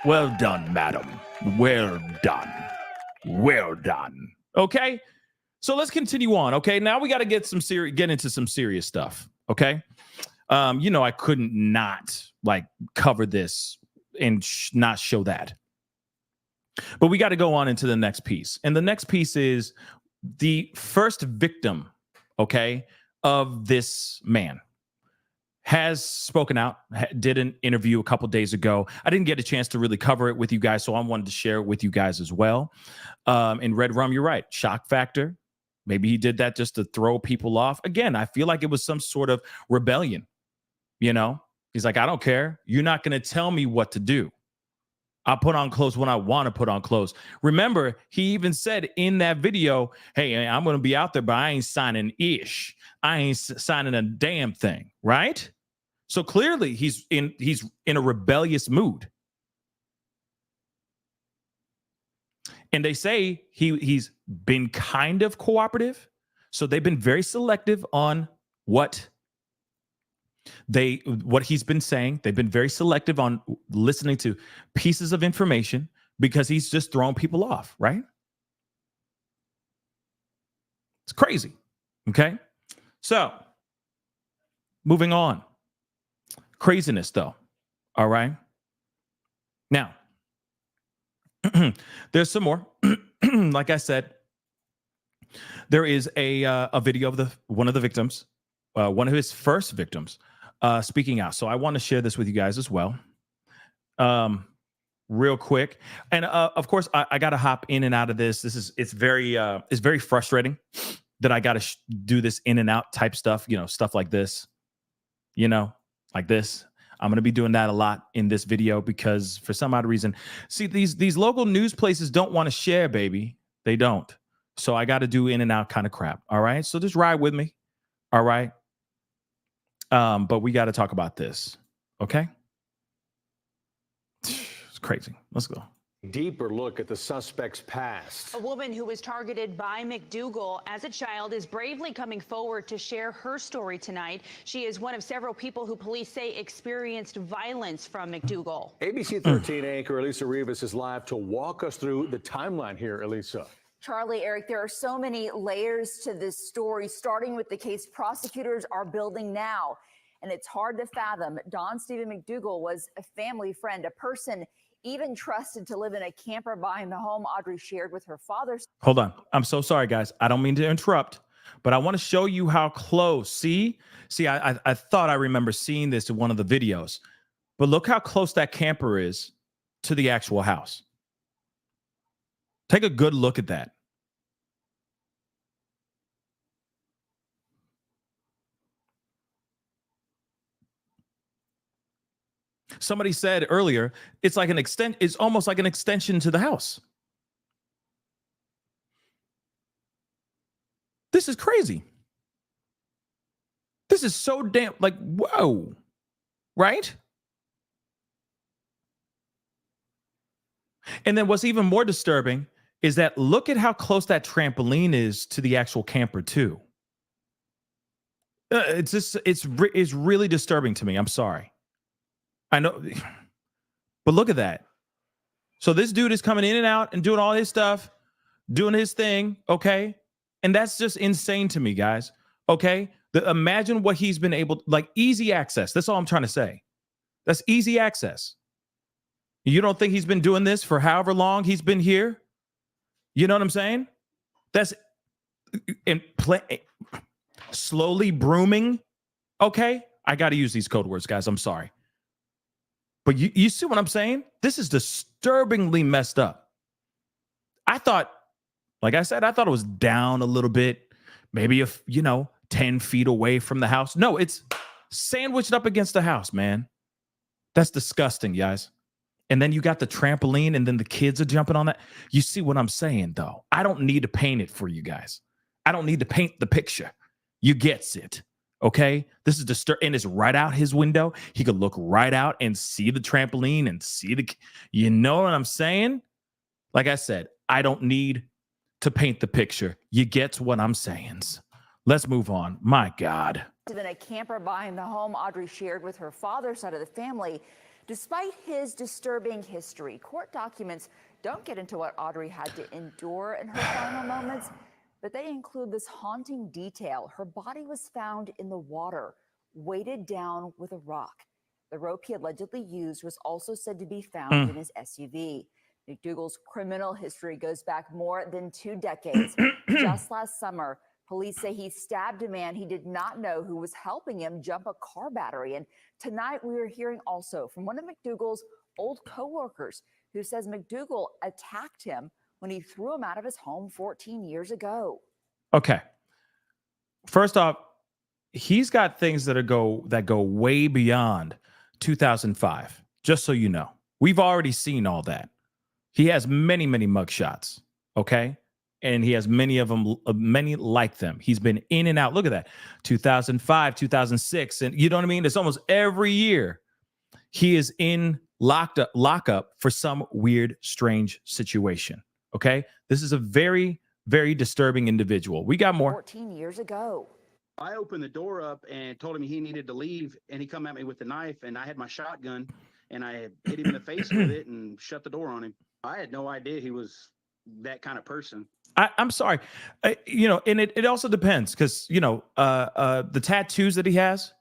Well done, madam. Well done. Well done. Okay. So let's continue on. Okay. Now we got to get into some serious stuff. Okay. I couldn't not cover this and not show that. But we got to go on into the next piece. And the next piece is the first victim, okay, of this man has spoken out, did an interview a couple days ago. I didn't get a chance to really cover it with you guys, so I wanted to share it with you guys as well. And Red Rum, you're right. Shock factor. Maybe he did that just to throw people off. Again, I feel like it was some sort of rebellion. He's like, I don't care. You're not going to tell me what to do. I put on clothes when I want to put on clothes. Remember, he even said in that video, hey, I'm going to be out there, but I ain't signing ish. I ain't signing a damn thing, right? So clearly he's in a rebellious mood. And they say he's been kind of cooperative. So they've been very selective on what he's been saying. They've been very selective on listening to pieces of information because he's just throwing people off, right? It's crazy. Okay. So moving on. Craziness though. All right. Now, there's some more. Like I said, there is a video of one of the victims, one of his first victims, speaking out. So I want to share this with you guys as well, real quick. And of course, I got to hop in and out of this. It's very frustrating that I got to do this in and out type stuff. Stuff like this. Like this. I'm going to be doing that a lot in this video because for some odd reason, see, these local news places don't want to share, baby. They don't. So I got to do in and out kind of crap. All right. So just ride with me. All right. But we got to talk about this. Okay. It's crazy. Let's go. Deeper look at the suspect's past. A woman who was targeted by McDougall as a child is bravely coming forward to share her story tonight. She is one of several people who police say experienced violence from McDougall. ABC 13 anchor Elisa Rivas is live to walk us through the timeline here, Elisa. Charlie, Eric, there are so many layers to this story, starting with the case prosecutors are building now. And it's hard to fathom. Don Steven McDougal was a family friend, a person even trusted to live in a camper behind the home Audrey shared with her father. Hold on. I'm so sorry, guys. I don't mean to interrupt, but I want to show you how close. See, I thought I remember seeing this in one of the videos, but look how close that camper is to the actual house. Take a good look at that. Somebody said earlier, it's almost like an extension to the house. This is crazy. This is so damn whoa, right? And then what's even more disturbing is that look at how close that trampoline is to the actual camper too. It's really disturbing to me. I'm sorry. I know, but look at that. So this dude is coming in and out and doing all his stuff, doing his thing, okay? And that's just insane to me, guys, okay? Imagine what he's been able, easy access. That's all I'm trying to say. That's easy access. You don't think he's been doing this for however long he's been here? You know what I'm saying? That's slowly brooming, okay? I got to use these code words, guys. I'm sorry. But you see what I'm saying? This is disturbingly messed up. I thought, like I said, I thought it was down a little bit, maybe 10 feet away from the house. No, it's sandwiched up against the house, man. That's disgusting, guys. And then you got the trampoline and then the kids are jumping on that. You see what I'm saying, though? I don't need to paint it for you guys. I don't need to paint the picture. You gets it. Okay, this is disturbing, and it's right out his window. He could look right out and see the trampoline and see you know what I'm saying? Like I said, I don't need to paint the picture. You get what I'm saying. Let's move on. My God. In a camper behind the home Audrey shared with her father's side of the family. Despite his disturbing history, court documents don't get into what Audrey had to endure in her final moments, but they include this haunting detail. Her body was found in the water, weighted down with a rock. The rope he allegedly used was also said to be found in his SUV. McDougall's criminal history goes back more than 2 decades. Just last summer, police say he stabbed a man he did not know who was helping him jump a car battery. And tonight we are hearing also from one of McDougall's old co-workers who says McDougall attacked him when he threw him out of his home 14 years ago. Okay. First off, he's got things that go way beyond 2005. Just so you know, we've already seen all that. He has many mugshots. Okay. And he has many of them, many like them. He's been in and out. Look at that. 2005, 2006. And you know what I mean? It's almost every year he is in lockup for some weird, strange situation. Okay. This is a very, very disturbing individual. We got more. 14 years ago. I opened the door up and told him he needed to leave, and he come at me with the knife, and I had my shotgun, and I hit him in the face with it and shut the door on him. I had no idea he was that kind of person. I'm sorry. You know, and it also depends because, you know, the tattoos that he has,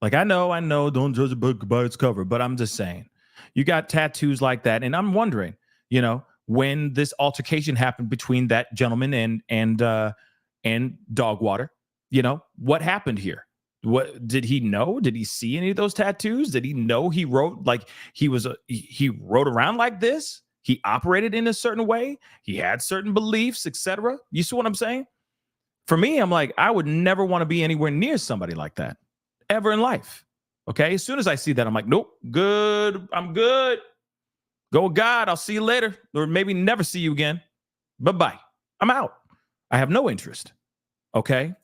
like, I know, don't judge a book by its cover, but I'm just saying, you got tattoos like that. And I'm wondering, you know, when this altercation happened between that gentleman and Dogwater, you know, what happened here? What did he know? Did he see any of those tattoos? Did he know he wrote like he wrote around like this? He operated in a certain way. He had certain beliefs, etc. You see what I'm saying? For me, I'm like, I would never want to be anywhere near somebody like that ever in life. Okay. As soon as I see that, I'm like, nope, good. I'm good. Go with God. I'll see you later, or maybe never see you again. Bye-bye. I'm out. I have no interest. Okay.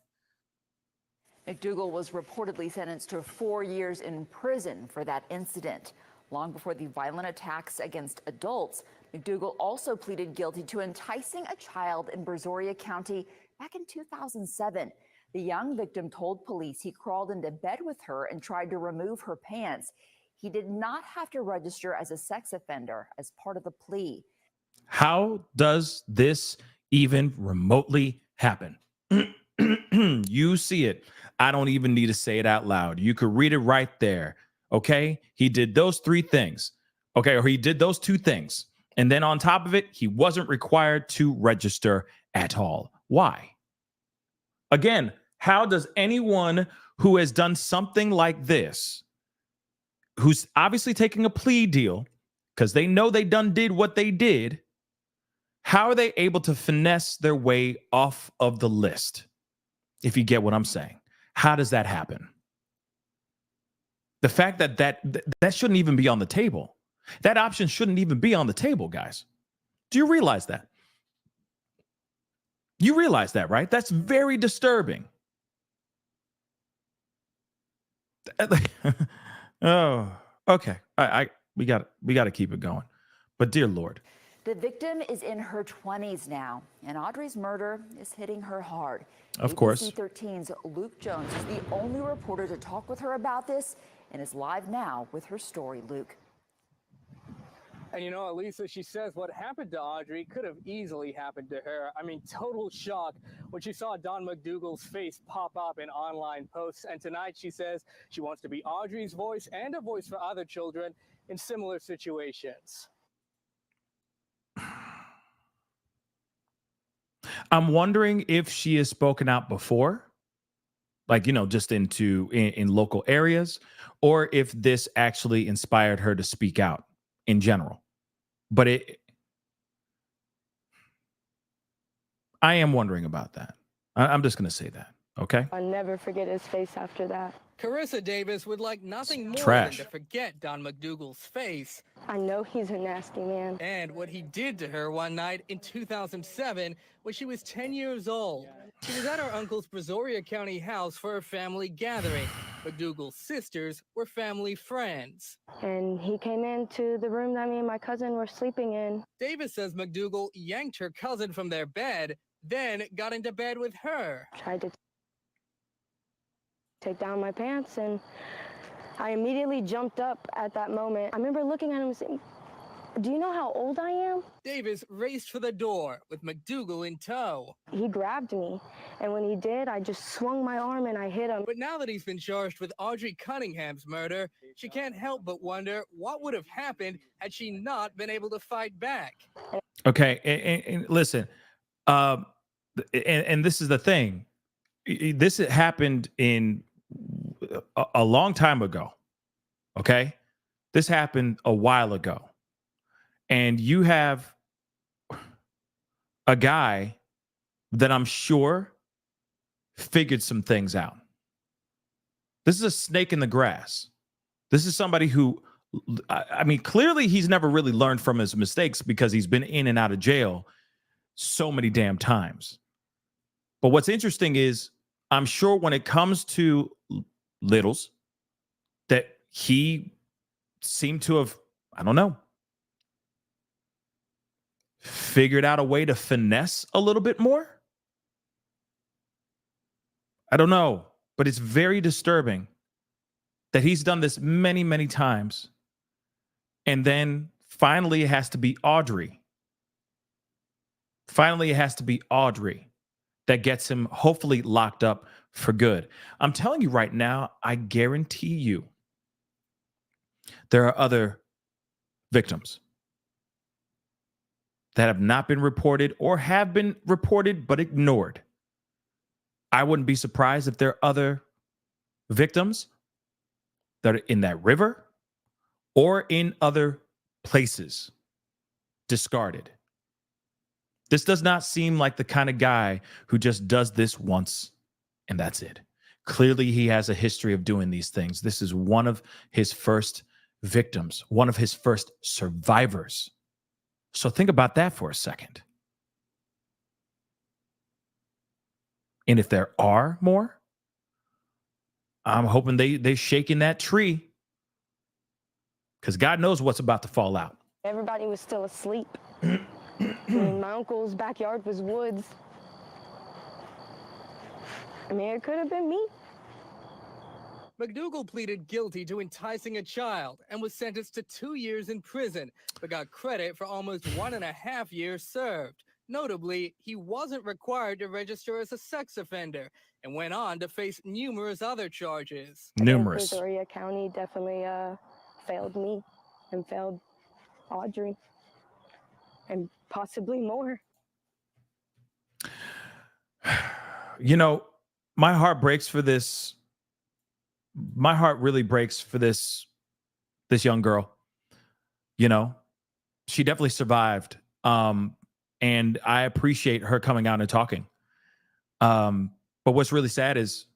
McDougall was reportedly sentenced to 4 years in prison for that incident. Long before the violent attacks against adults, McDougall also pleaded guilty to enticing a child in Brazoria County back in 2007. The young victim told police he crawled into bed with her and tried to remove her pants. He did not have to register as a sex offender as part of the plea. How does this even remotely happen? You see it. I don't even need to say it out loud. You could read it right there. Okay. He did those 3 things. Okay. Or he did those 2 things. And then on top of it, he wasn't required to register at all. Why? Again, how does anyone who has done something like this, who's obviously taking a plea deal because they know they did what they did, how are they able to finesse their way off of the list? If you get what I'm saying, how does that happen? The fact that shouldn't even be on the table. That option shouldn't even be on the table, guys. Do you realize that? You realize that, right? That's very disturbing. Oh, okay. We got to keep it going. But dear Lord. The victim is in her 20s now, and Audrey's murder is hitting her hard. Of course. ABC 13's Luke Jones is the only reporter to talk with her about this and is live now with her story. Luke. And you know, Elisa, she says what happened to Audrey could have easily happened to her. I mean, total shock when she saw Don McDougall's face pop up in online posts. And tonight she says she wants to be Audrey's voice and a voice for other children in similar situations. I'm wondering if she has spoken out before, like, you know, just in local areas, or if this actually inspired her to speak out in general. But I am wondering about that. I'm just going to say that. Okay. I'll never forget his face after that. Carissa Davis would like nothing more Trash. than to forget Don McDougall's face. I know he's a nasty man. And what he did to her one night in 2007 when she was 10 years old. She was at her uncle's Brazoria County house for a family gathering. McDougal's sisters were family friends. And he came into the room that me and my cousin were sleeping in. Davis says McDougal yanked her cousin from their bed, then got into bed with her. Tried to take down my pants, and I immediately jumped up at that moment. I remember looking at him and saying, "Do you know how old I am?" Davis raced for the door with McDougal in tow. He grabbed me, and when he did, I just swung my arm and I hit him. But now that he's been charged with Audrey Cunningham's murder, she can't help but wonder what would have happened had she not been able to fight back. Okay, and listen, and this is the thing. This happened in a long time ago. Okay, this happened a while ago, and you have a guy that I'm sure figured some things out. This is a snake in the grass. This is somebody who, I mean, clearly he's never really learned from his mistakes because he's been in and out of jail so many damn times. But what's interesting is I'm sure when it comes to Littles that he seemed to have, I don't know, figured out a way to finesse a little bit more. I don't know, but it's very disturbing that he's done this many, many times. And then finally it has to be Audrey. Finally, it has to be Audrey that gets him hopefully locked up for good. I'm telling you right now, I guarantee you there are other victims that have not been reported or have been reported but ignored. I wouldn't be surprised if there are other victims that are in that river or in other places discarded. This does not seem like the kind of guy who just does this once and that's it. Clearly, he has a history of doing these things. This is one of his first victims, one of his first survivors. So think about that for a second. And if there are more, I'm hoping they shake in that tree because God knows what's about to fall out. Everybody was still asleep. I mean, my uncle's backyard was woods. I mean, it could have been me. McDougal pleaded guilty to enticing a child and was sentenced to 2 years in prison, but got credit for almost 1.5 years served. Notably, he wasn't required to register as a sex offender and went on to face numerous other charges. Numerous. Brazoria County definitely failed me and failed Audrey and possibly more. You know, my heart breaks for this. My heart really breaks for this young girl. You know, she definitely survived. And I appreciate her coming out and talking. But what's really sad is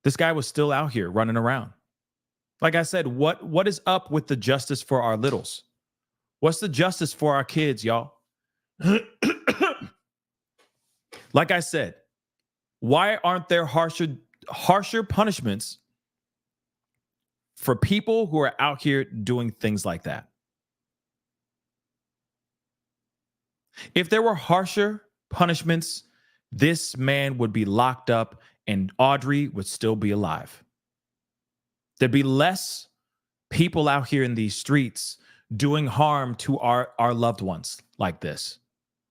this guy was still out here running around. Like I said, what is up with the justice for our littles? What's the justice for our kids, y'all? Like I said, why aren't there harsher punishments for people who are out here doing things like that? If there were harsher punishments, this man would be locked up and Audrey would still be alive. There'd be less people out here in these streets doing harm to our loved ones like this.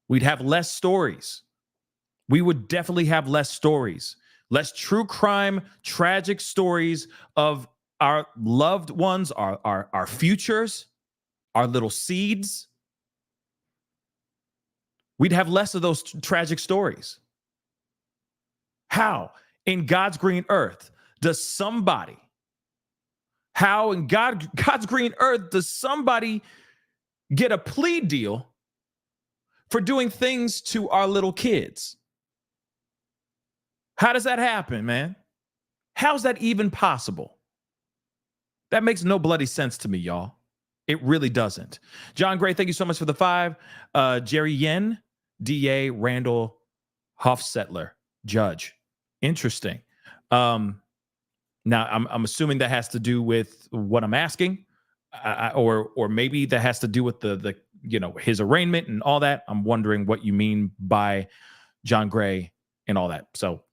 We'd have less stories. We would definitely have less stories, less true crime, tragic stories of our loved ones, our futures, our little seeds. We'd have less of those tragic stories. How in God's green earth does somebody, how in God's green earth does somebody get a plea deal for doing things to our little kids? How does that happen, man? How's that even possible? That makes no bloody sense to me, y'all. It really doesn't. John Gray, thank you so much for the 5. Jerry Yen, DA Randall Hofstetler, judge. Interesting. Now I'm assuming that has to do with what I'm asking, or maybe that has to do with the his arraignment and all that. I'm wondering what you mean by John Gray and all that. So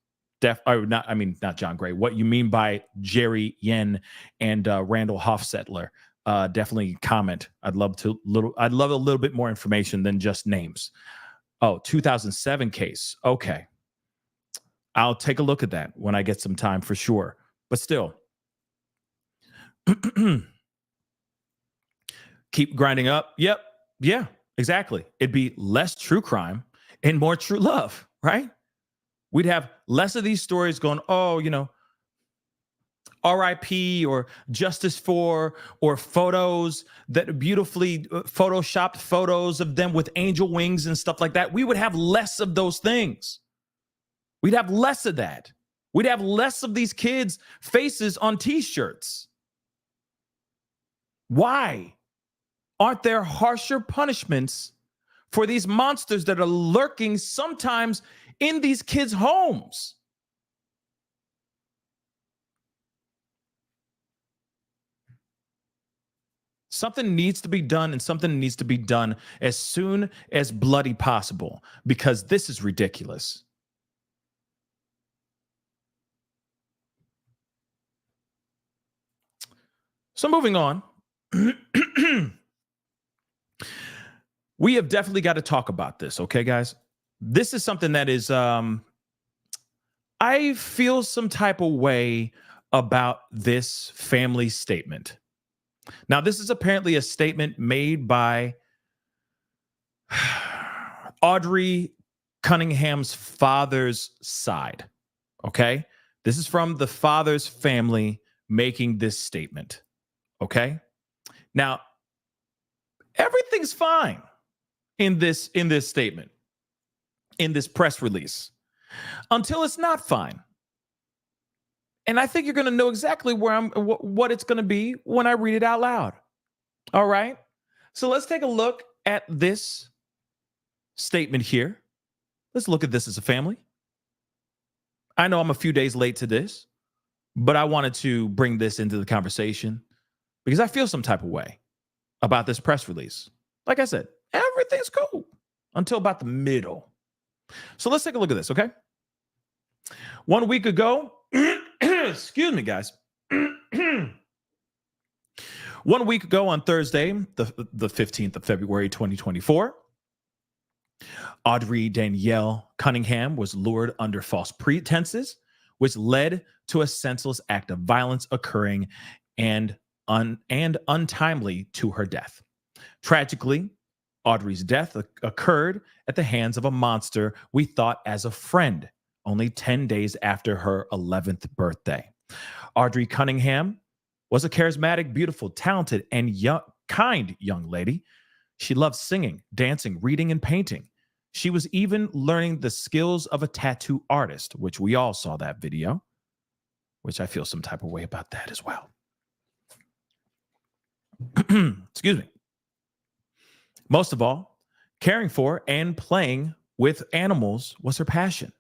not John Gray. What you mean by Jerry Yen and Randall Hofstetler? Definitely comment. I'd love a little bit more information than just names. Oh, 2007 case. Okay. I'll take a look at that when I get some time for sure. But still, keep grinding up. Yep. Yeah, exactly. It'd be less true crime and more true love, right? We'd have less of these stories going, RIP or justice for, or photos that beautifully photoshopped photos of them with angel wings and stuff like that. We would have less of those things. We'd have less of that. We'd have less of these kids' faces on t-shirts. Why aren't there harsher punishments for these monsters that are lurking sometimes in these kids' homes? Something needs to be done, and something needs to be done as soon as bloody possible, because this is ridiculous. So moving on, we have definitely got to talk about this, okay, guys? This is something that is, I feel some type of way about this family statement. Now, this is apparently a statement made by Audrey Cunningham's father's side, okay? This is from the father's family making this statement, okay? Now, everything's fine in this statement, in this press release, until it's not fine. And I think you're going to know exactly what it's going to be when I read it out loud. All right? So let's take a look at this statement here. Let's look at this as a family. I know I'm a few days late to this, but I wanted to bring this into the conversation because I feel some type of way about this press release. Like I said, everything's cool until about the middle. So let's take a look at this, okay? 1 week ago, excuse me, guys. 1 week ago on Thursday, the 15th of February, 2024, Audrey Danielle Cunningham was lured under false pretenses, which led to a senseless act of violence occurring and untimely to her death. Tragically, Audrey's death occurred at the hands of a monster we thought as a friend, only 10 days after her 11th birthday. Audrey Cunningham was a charismatic, beautiful, talented, and kind young lady. She loved singing, dancing, reading, and painting. She was even learning the skills of a tattoo artist, which we all saw that video, which I feel some type of way about that as well. Excuse me. Most of all, caring for and playing with animals was her passion.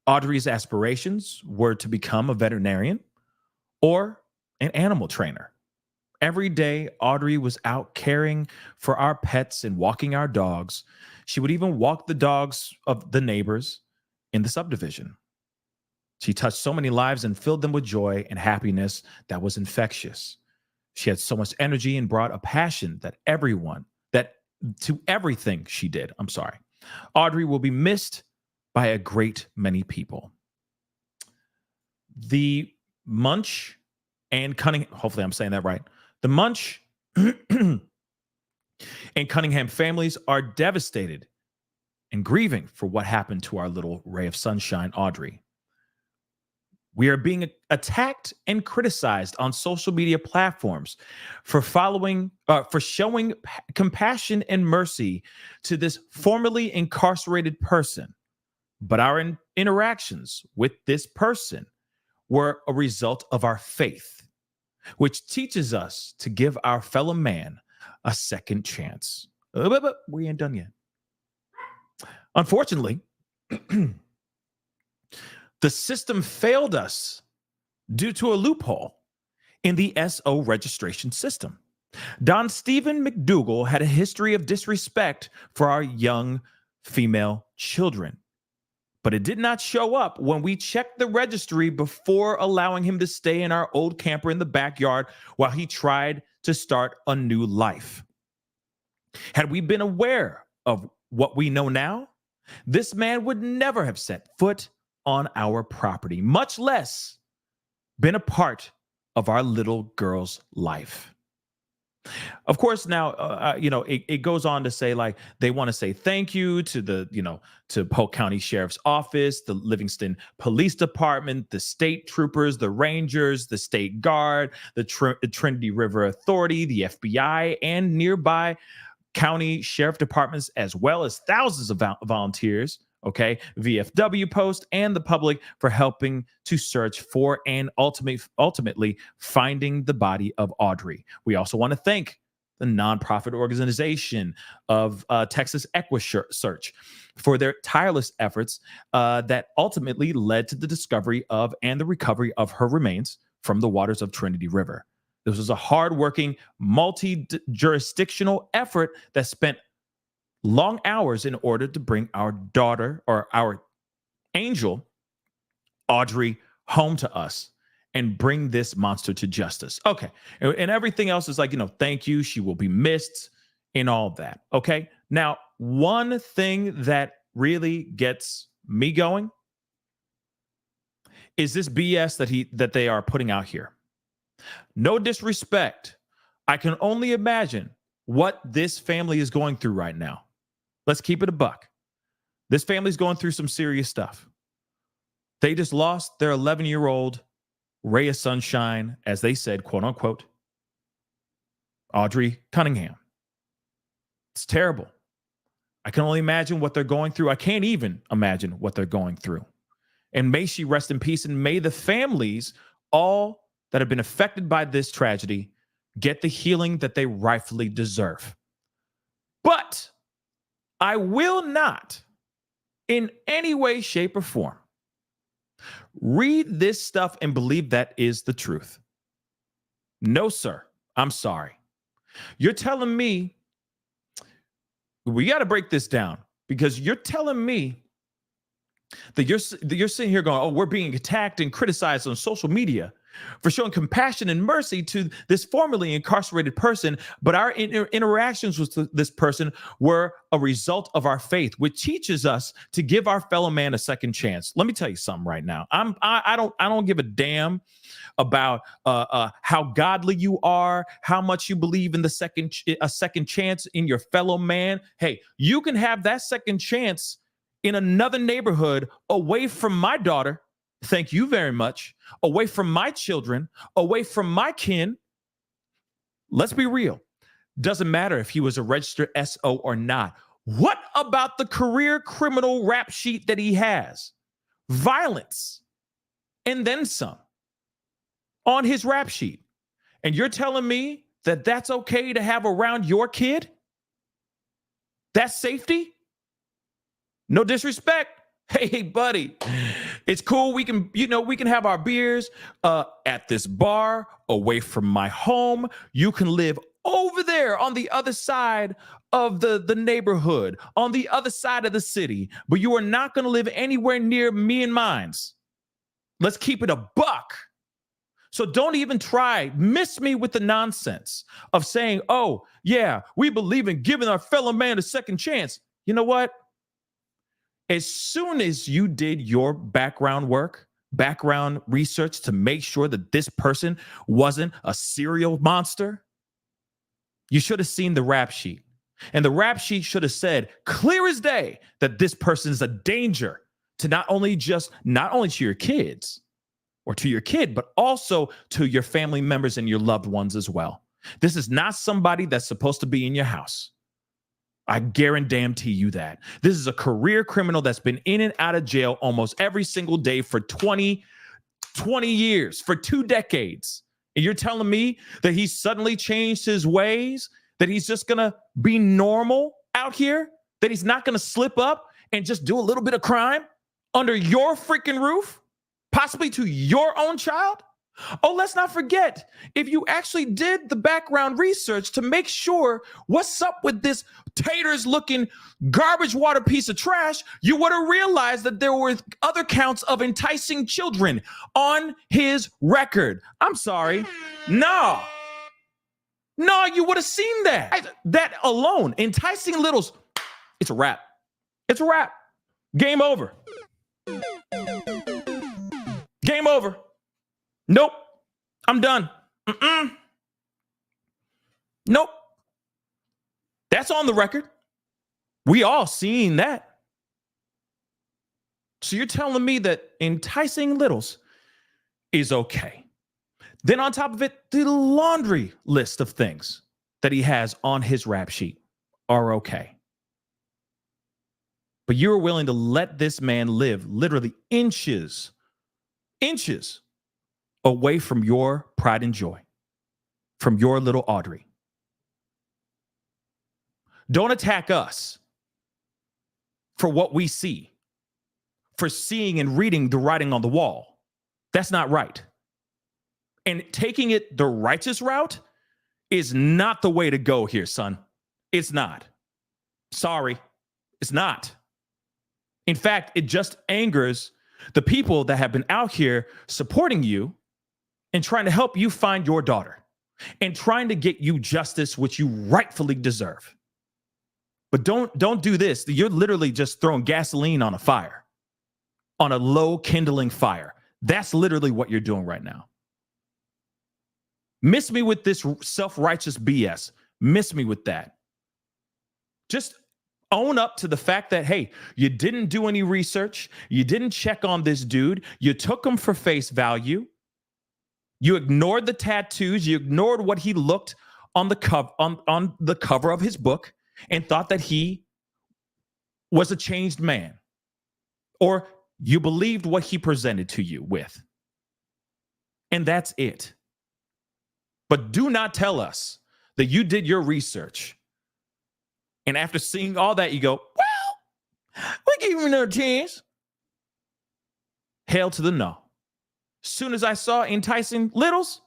Audrey's aspirations were to become a veterinarian or an animal trainer. Every day, Audrey was out caring for our pets and walking our dogs. She would even walk the dogs of the neighbors in the subdivision. She touched so many lives and filled them with joy and happiness that was infectious. She had so much energy and brought a passion to everything she did. I'm sorry. Audrey will be missed by a great many people. The Munch and Cunningham, hopefully I'm saying that right. The Munch and Cunningham families are devastated and grieving for what happened to our little ray of sunshine, Audrey. We are being attacked and criticized on social media platforms for showing compassion and mercy to this formerly incarcerated person. But our interactions with this person were a result of our faith, which teaches us to give our fellow man a second chance. But we ain't done yet. Unfortunately, The system failed us due to a loophole in the SO registration system. Don Steven McDougal had a history of disrespect for our young female children, but it did not show up when we checked the registry before allowing him to stay in our old camper in the backyard while he tried to start a new life. Had we been aware of what we know now, this man would never have set foot on our property, much less been a part of our little girl's life. Of course, now, it goes on to say, like, they want to say thank you to to Polk County Sheriff's Office, the Livingston Police Department, the state troopers, the Rangers, the State Guard, the Trinity River Authority, the FBI, and nearby county sheriff departments, as well as thousands of volunteers, VFW post, and the public for helping to search for and ultimately finding the body of Audrey. We also want to thank the nonprofit organization of Texas EquiSearch for their tireless efforts that ultimately led to the discovery of and the recovery of her remains from the waters of Trinity River. This was a hardworking, multi-jurisdictional effort that spent long hours in order to bring our daughter, or our angel, Audrey, home to us and bring this monster to justice. Okay. And everything else is like, thank you. She will be missed and all that. Okay. Now, one thing that really gets me going is this BS that they are putting out here. No disrespect. I can only imagine what this family is going through right now. Let's keep it a buck. This family's going through some serious stuff. They just lost their 11-year-old ray of sunshine, as they said, quote unquote, Audrey Cunningham. It's terrible. I can only imagine what they're going through. I can't even imagine what they're going through. And may she rest in peace, and may the families, all that have been affected by this tragedy, get the healing that they rightfully deserve. But I will not, in any way, shape, or form, read this stuff and believe that is the truth. No, sir. I'm sorry. You're telling me, we got to break this down, because you're telling me that you're sitting here going, oh, we're being attacked and criticized on social media for showing compassion and mercy to this formerly incarcerated person, but our interactions with this person were a result of our faith, which teaches us to give our fellow man a second chance. Let me tell you something right now. I don't give a damn about how godly you are, how much you believe in a second chance in your fellow man. Hey, you can have that second chance in another neighborhood away from my daughter. Thank you very much. Away from my children, away from my kin. Let's be real. Doesn't matter if he was a registered SO or not. What about the career criminal rap sheet that he has? Violence and then some on his rap sheet. And you're telling me that that's okay to have around your kid? That's safety? No disrespect. Hey, buddy, it's cool. We can have our beers at this bar away from my home. You can live over there on the other side of the neighborhood, on the other side of the city, but you are not going to live anywhere near me and mine's. Let's keep it a buck. So don't even miss me with the nonsense of saying, oh, yeah, we believe in giving our fellow man a second chance. You know what? As soon as you did your background work, background research to make sure that this person wasn't a serial monster, you should have seen the rap sheet. And the rap sheet should have said clear as day that this person is a danger to not only to your kids or to your kid, but also to your family members and your loved ones as well. This is not somebody that's supposed to be in your house. I guarantee you that. This is a career criminal that's been in and out of jail almost every single day for 20 years, for 2 decades. And you're telling me that he's suddenly changed his ways, that he's just going to be normal out here, that he's not going to slip up and just do a little bit of crime under your freaking roof? possibly to your own child? Oh, let's not forget, if you actually did the background research to make sure what's up with this taters looking garbage water piece of trash, you would have realized that there were other counts of enticing children on his record. I'm sorry. No, you would have seen that. That alone, enticing littles, it's a wrap. It's a wrap. Game over. Game over. Nope. I'm done. Nope. That's on the record. We all seen that. So you're telling me that enticing littles is okay. Then on top of it, the laundry list of things that he has on his rap sheet are okay. But you're willing to let this man live literally inches away from your pride and joy, from your little Audrey. Don't attack us for what we see, for seeing and reading the writing on the wall. That's not right. And taking it the righteous route is not the way to go here, son. It's not. Sorry, it's not. In fact, it just angers the people that have been out here supporting you and trying to help you find your daughter and trying to get you justice, which you rightfully deserve. But don't do this. You're literally just throwing gasoline on a fire, on a low kindling fire. That's literally what you're doing right now. Miss me with this self-righteous BS. Miss me with that. Just own up to the fact that, hey, you didn't do any research. You didn't check on this dude. You took him for face value. You ignored the tattoos. You ignored what he looked on the cover of his book and thought that he was a changed man. Or you believed what he presented to you with. And that's it. But do not tell us that you did your research. And after seeing all that, you go, well, we give him another chance. Hail to the no. Soon as I saw enticing littles,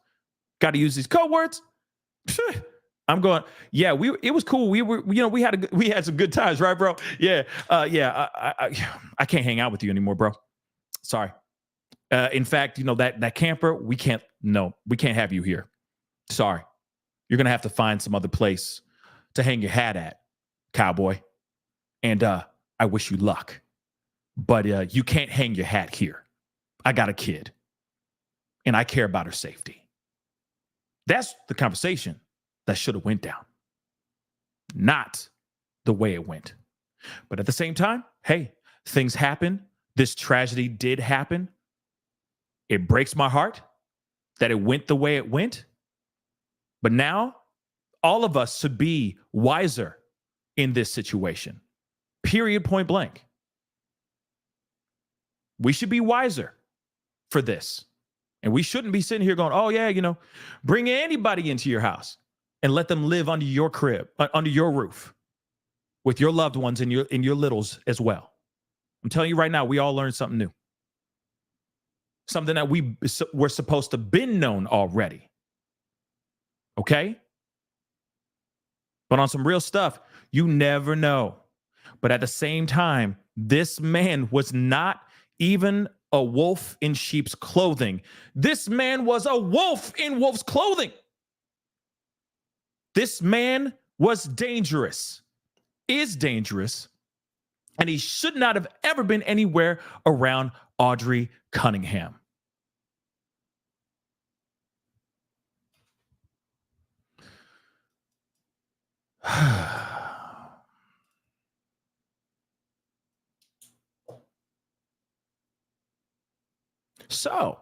got to use these code words. I'm going, yeah, it was cool. We had some good times, right, bro? Yeah. I can't hang out with you anymore, bro. Sorry. In fact, that camper, we can't have you here. Sorry. You're going to have to find some other place to hang your hat at, cowboy. And I wish you luck. But you can't hang your hat here. I got a kid. And I care about her safety. That's the conversation that should have went down. Not the way it went. But at the same time, hey, things happen. This tragedy did happen. It breaks my heart that it went the way it went. But now, all of us should be wiser in this situation. Period, point blank. We should be wiser for this. And we shouldn't be sitting here going, oh, yeah, bring anybody into your house and let them live under your crib, under your roof, with your loved ones and your littles as well. I'm telling you right now, we all learned something new. Something that we're supposed to been known already. Okay? But on some real stuff, you never know. But at the same time, this man was not even a wolf in sheep's clothing. This man was a wolf in wolf's clothing. This man was dangerous, is dangerous, and he should not have ever been anywhere around Audrey Cunningham. So,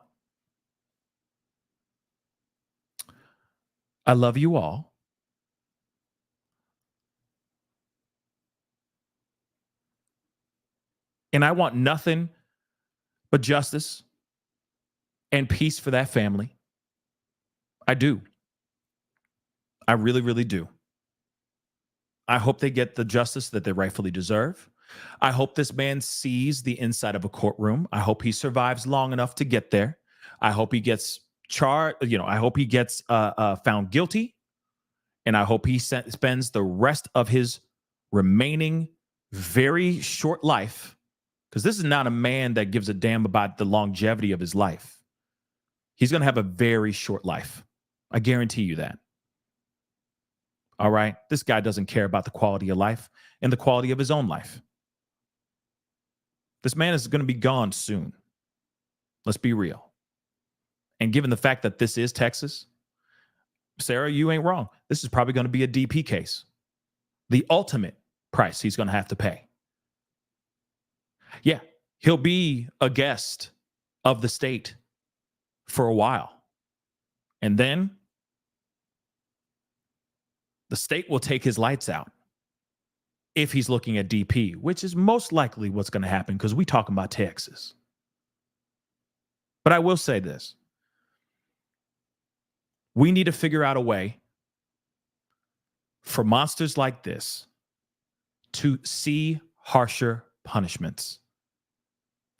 I love you all. And I want nothing but justice and peace for that family. I do. I really, really do. I hope they get the justice that they rightfully deserve. I hope this man sees the inside of a courtroom. I hope he survives long enough to get there. I hope he gets charged. I hope he gets found guilty. And I hope he spends the rest of his remaining very short life, because this is not a man that gives a damn about the longevity of his life. He's going to have a very short life. I guarantee you that. All right? This guy doesn't care about the quality of life and the quality of his own life. This man is going to be gone soon. Let's be real. And given the fact that this is Texas, Sarah, you ain't wrong. This is probably going to be a DP case. The ultimate price he's going to have to pay. Yeah, he'll be a guest of the state for a while. And then the state will take his lights out if he's looking at DP, which is most likely what's going to happen because we talking about Texas. But I will say this. We need to figure out a way for monsters like this to see harsher punishments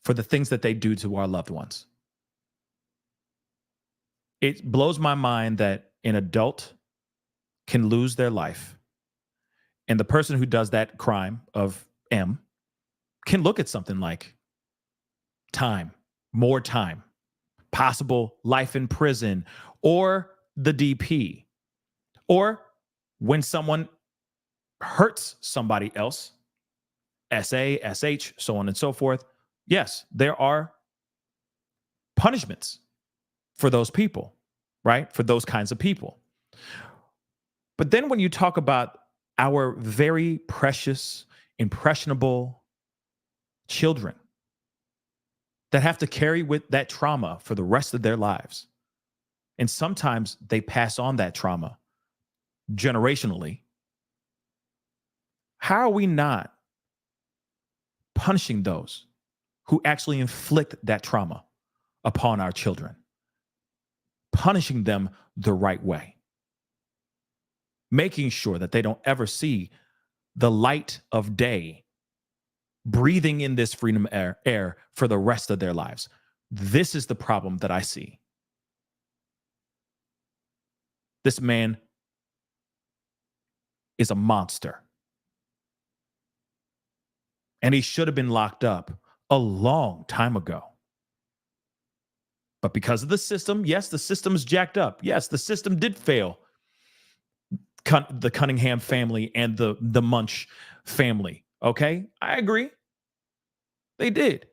for the things that they do to our loved ones. It blows my mind that an adult can lose their life, and the person who does that crime of M can look at something like time, more time, possible life in prison, or the DP, or when someone hurts somebody else, SA, SH, so on and so forth. Yes, there are punishments for those people, right? For those kinds of people. But then when you talk about our very precious, impressionable children that have to carry with that trauma for the rest of their lives, and sometimes they pass on that trauma generationally, how are we not punishing those who actually inflict that trauma upon our children? Punishing them the right way. Making sure that they don't ever see the light of day, breathing in this freedom air for the rest of their lives. This is the problem that I see. This man is a monster. And he should have been locked up a long time ago. But because of the system, yes, the system is jacked up. Yes, the system did fail the Cunningham family and the Munch family. Okay, I agree. They did.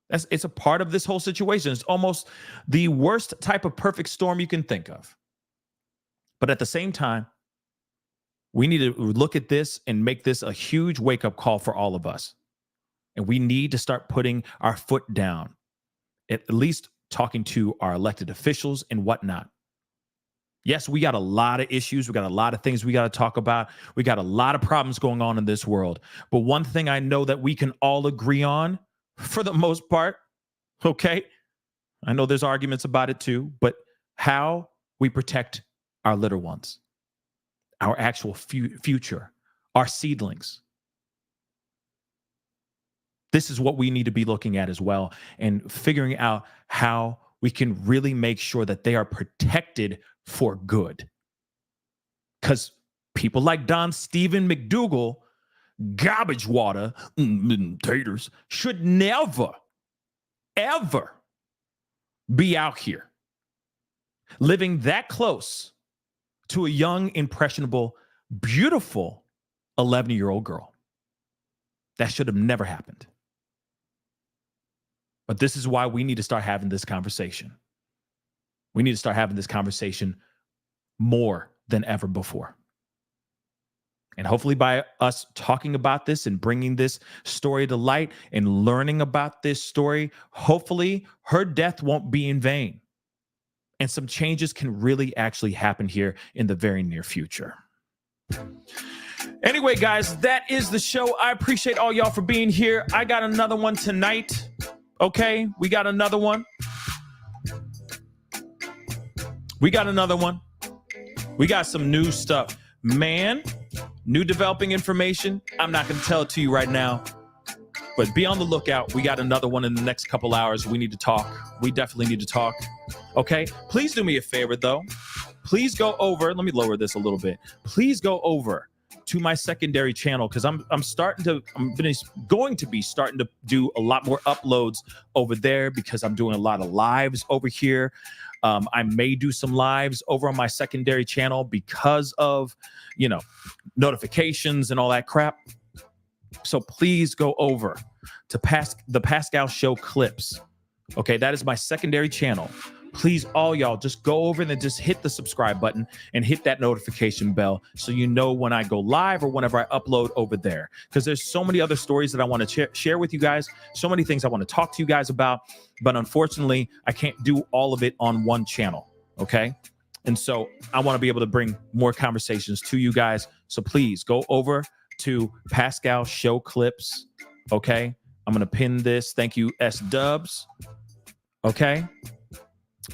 It's a part of this whole situation. It's almost the worst type of perfect storm you can think of. But at the same time, we need to look at this and make this a huge wake-up call for all of us. And we need to start putting our foot down, at least talking to our elected officials and whatnot. Yes, we got a lot of issues. We got a lot of things we got to talk about. We got a lot of problems going on in this world. But one thing I know that we can all agree on, for the most part, okay? I know there's arguments about it too, but how we protect our little ones, our actual future, our seedlings. This is what we need to be looking at as well, and figuring out how we can really make sure that they are protected for good. Because people like Steven McDougal, garbage water, taters, should never, ever be out here living that close to a young, impressionable, beautiful 11-year-old girl. That should have never happened. But this is why we need to start having this conversation. We need to start having this conversation more than ever before. And hopefully by us talking about this and bringing this story to light and learning about this story, hopefully her death won't be in vain. And some changes can really actually happen here in the very near future. Anyway, guys, that is the show. I appreciate all y'all for being here. I got another one tonight. Okay, we got another one. We got some new stuff. Man, new developing information. I'm not going to tell it to you right now, but be on the lookout. We got another one in the next couple hours. We need to talk. We definitely need to talk. Okay. Please do me a favor though. Please go over. Let me lower this a little bit. Please go over to my secondary channel, because I'm going to be starting to do a lot more uploads over there, because I'm doing a lot of lives over here. I may do some lives over on my secondary channel because of, you know, notifications and all that crap. So please go over to the Pascal Show clips. Okay, that is my secondary channel. Please, all y'all, just go over and then just hit the subscribe button and hit that notification bell so you know when I go live or whenever I upload over there. Because there's so many other stories that I want to share with you guys, so many things I want to talk to you guys about, but unfortunately, I can't do all of it on one channel, okay? And so I want to be able to bring more conversations to you guys. So please go over to Pascal Show clips, okay? I'm going to pin this. Thank you, S-Dubs, okay?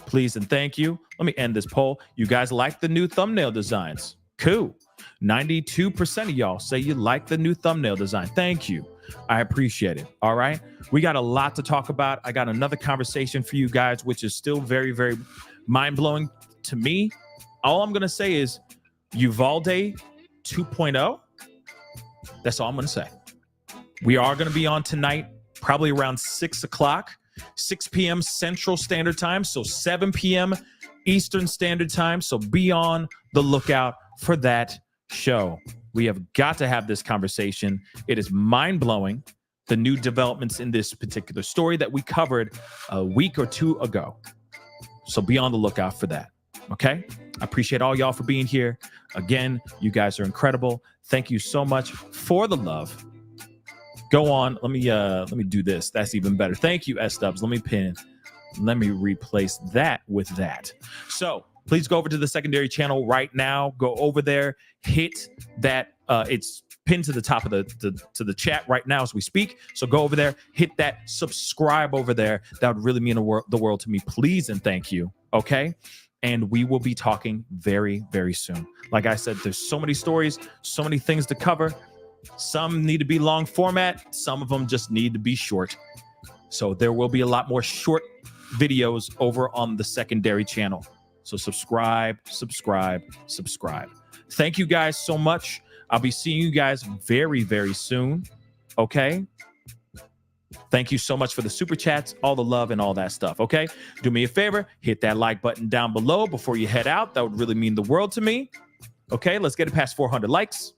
Please and thank you. Let me end this poll. You guys like the new thumbnail designs? Cool. 92% of y'all say you like the new thumbnail design. Thank you. I appreciate it. All right. We got a lot to talk about. I got another conversation for you guys, which is still very, very mind-blowing to me. All I'm going to say is Uvalde 2.0. That's all I'm going to say. We are going to be on tonight, probably around 6 o'clock. 6 p.m. Central Standard Time, so 7 p.m. Eastern Standard Time. So be on the lookout for that show. We have got to have this conversation. It is mind-blowing, the new developments in this particular story that we covered a week or two ago. So be on the lookout for that, okay? I appreciate all y'all for being here. Again, you guys are incredible. Thank you so much for the love. Go on. Let me do this. That's even better. Thank you, S-Dubs. Let me replace that with that. So please go over to the secondary channel right now. Go over there, hit that. It's pinned to the top of the chat right now as we speak. So go over there, hit that subscribe over there. That would really mean the world to me. Please and thank you. Okay. And we will be talking very, very soon. Like I said, there's so many stories, so many things to cover. Some need to be long format. Some of them just need to be short. So there will be a lot more short videos over on the secondary channel. So subscribe. Thank you guys so much. I'll be seeing you guys very, very soon. Okay. Thank you so much for the super chats, all the love and all that stuff. Okay. Do me a favor. Hit that like button down below before you head out. That would really mean the world to me. Okay. Let's get it past 400 likes.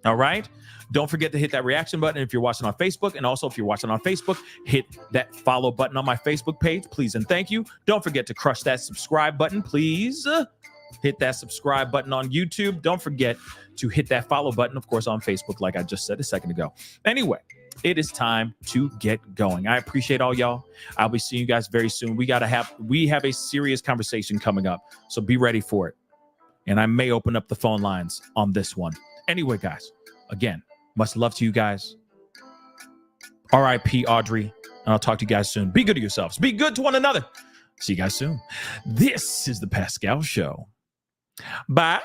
All right. Don't forget to hit that reaction button if you're watching on Facebook. And also, if you're watching on Facebook, hit that follow button on my Facebook page, please and thank you. Don't forget to crush that subscribe button, please. Hit that subscribe button on YouTube. Don't forget to hit that follow button, of course, on Facebook, like I just said a second ago. Anyway, it is time to get going. I appreciate all y'all. I'll be seeing you guys very soon. We have a serious conversation coming up, so be ready for it. And I may open up the phone lines on this one. Anyway, guys, again, much love to you guys. R.I.P. Audrey, and I'll talk to you guys soon. Be good to yourselves. Be good to one another. See you guys soon. This is the Pascal Show. Bye.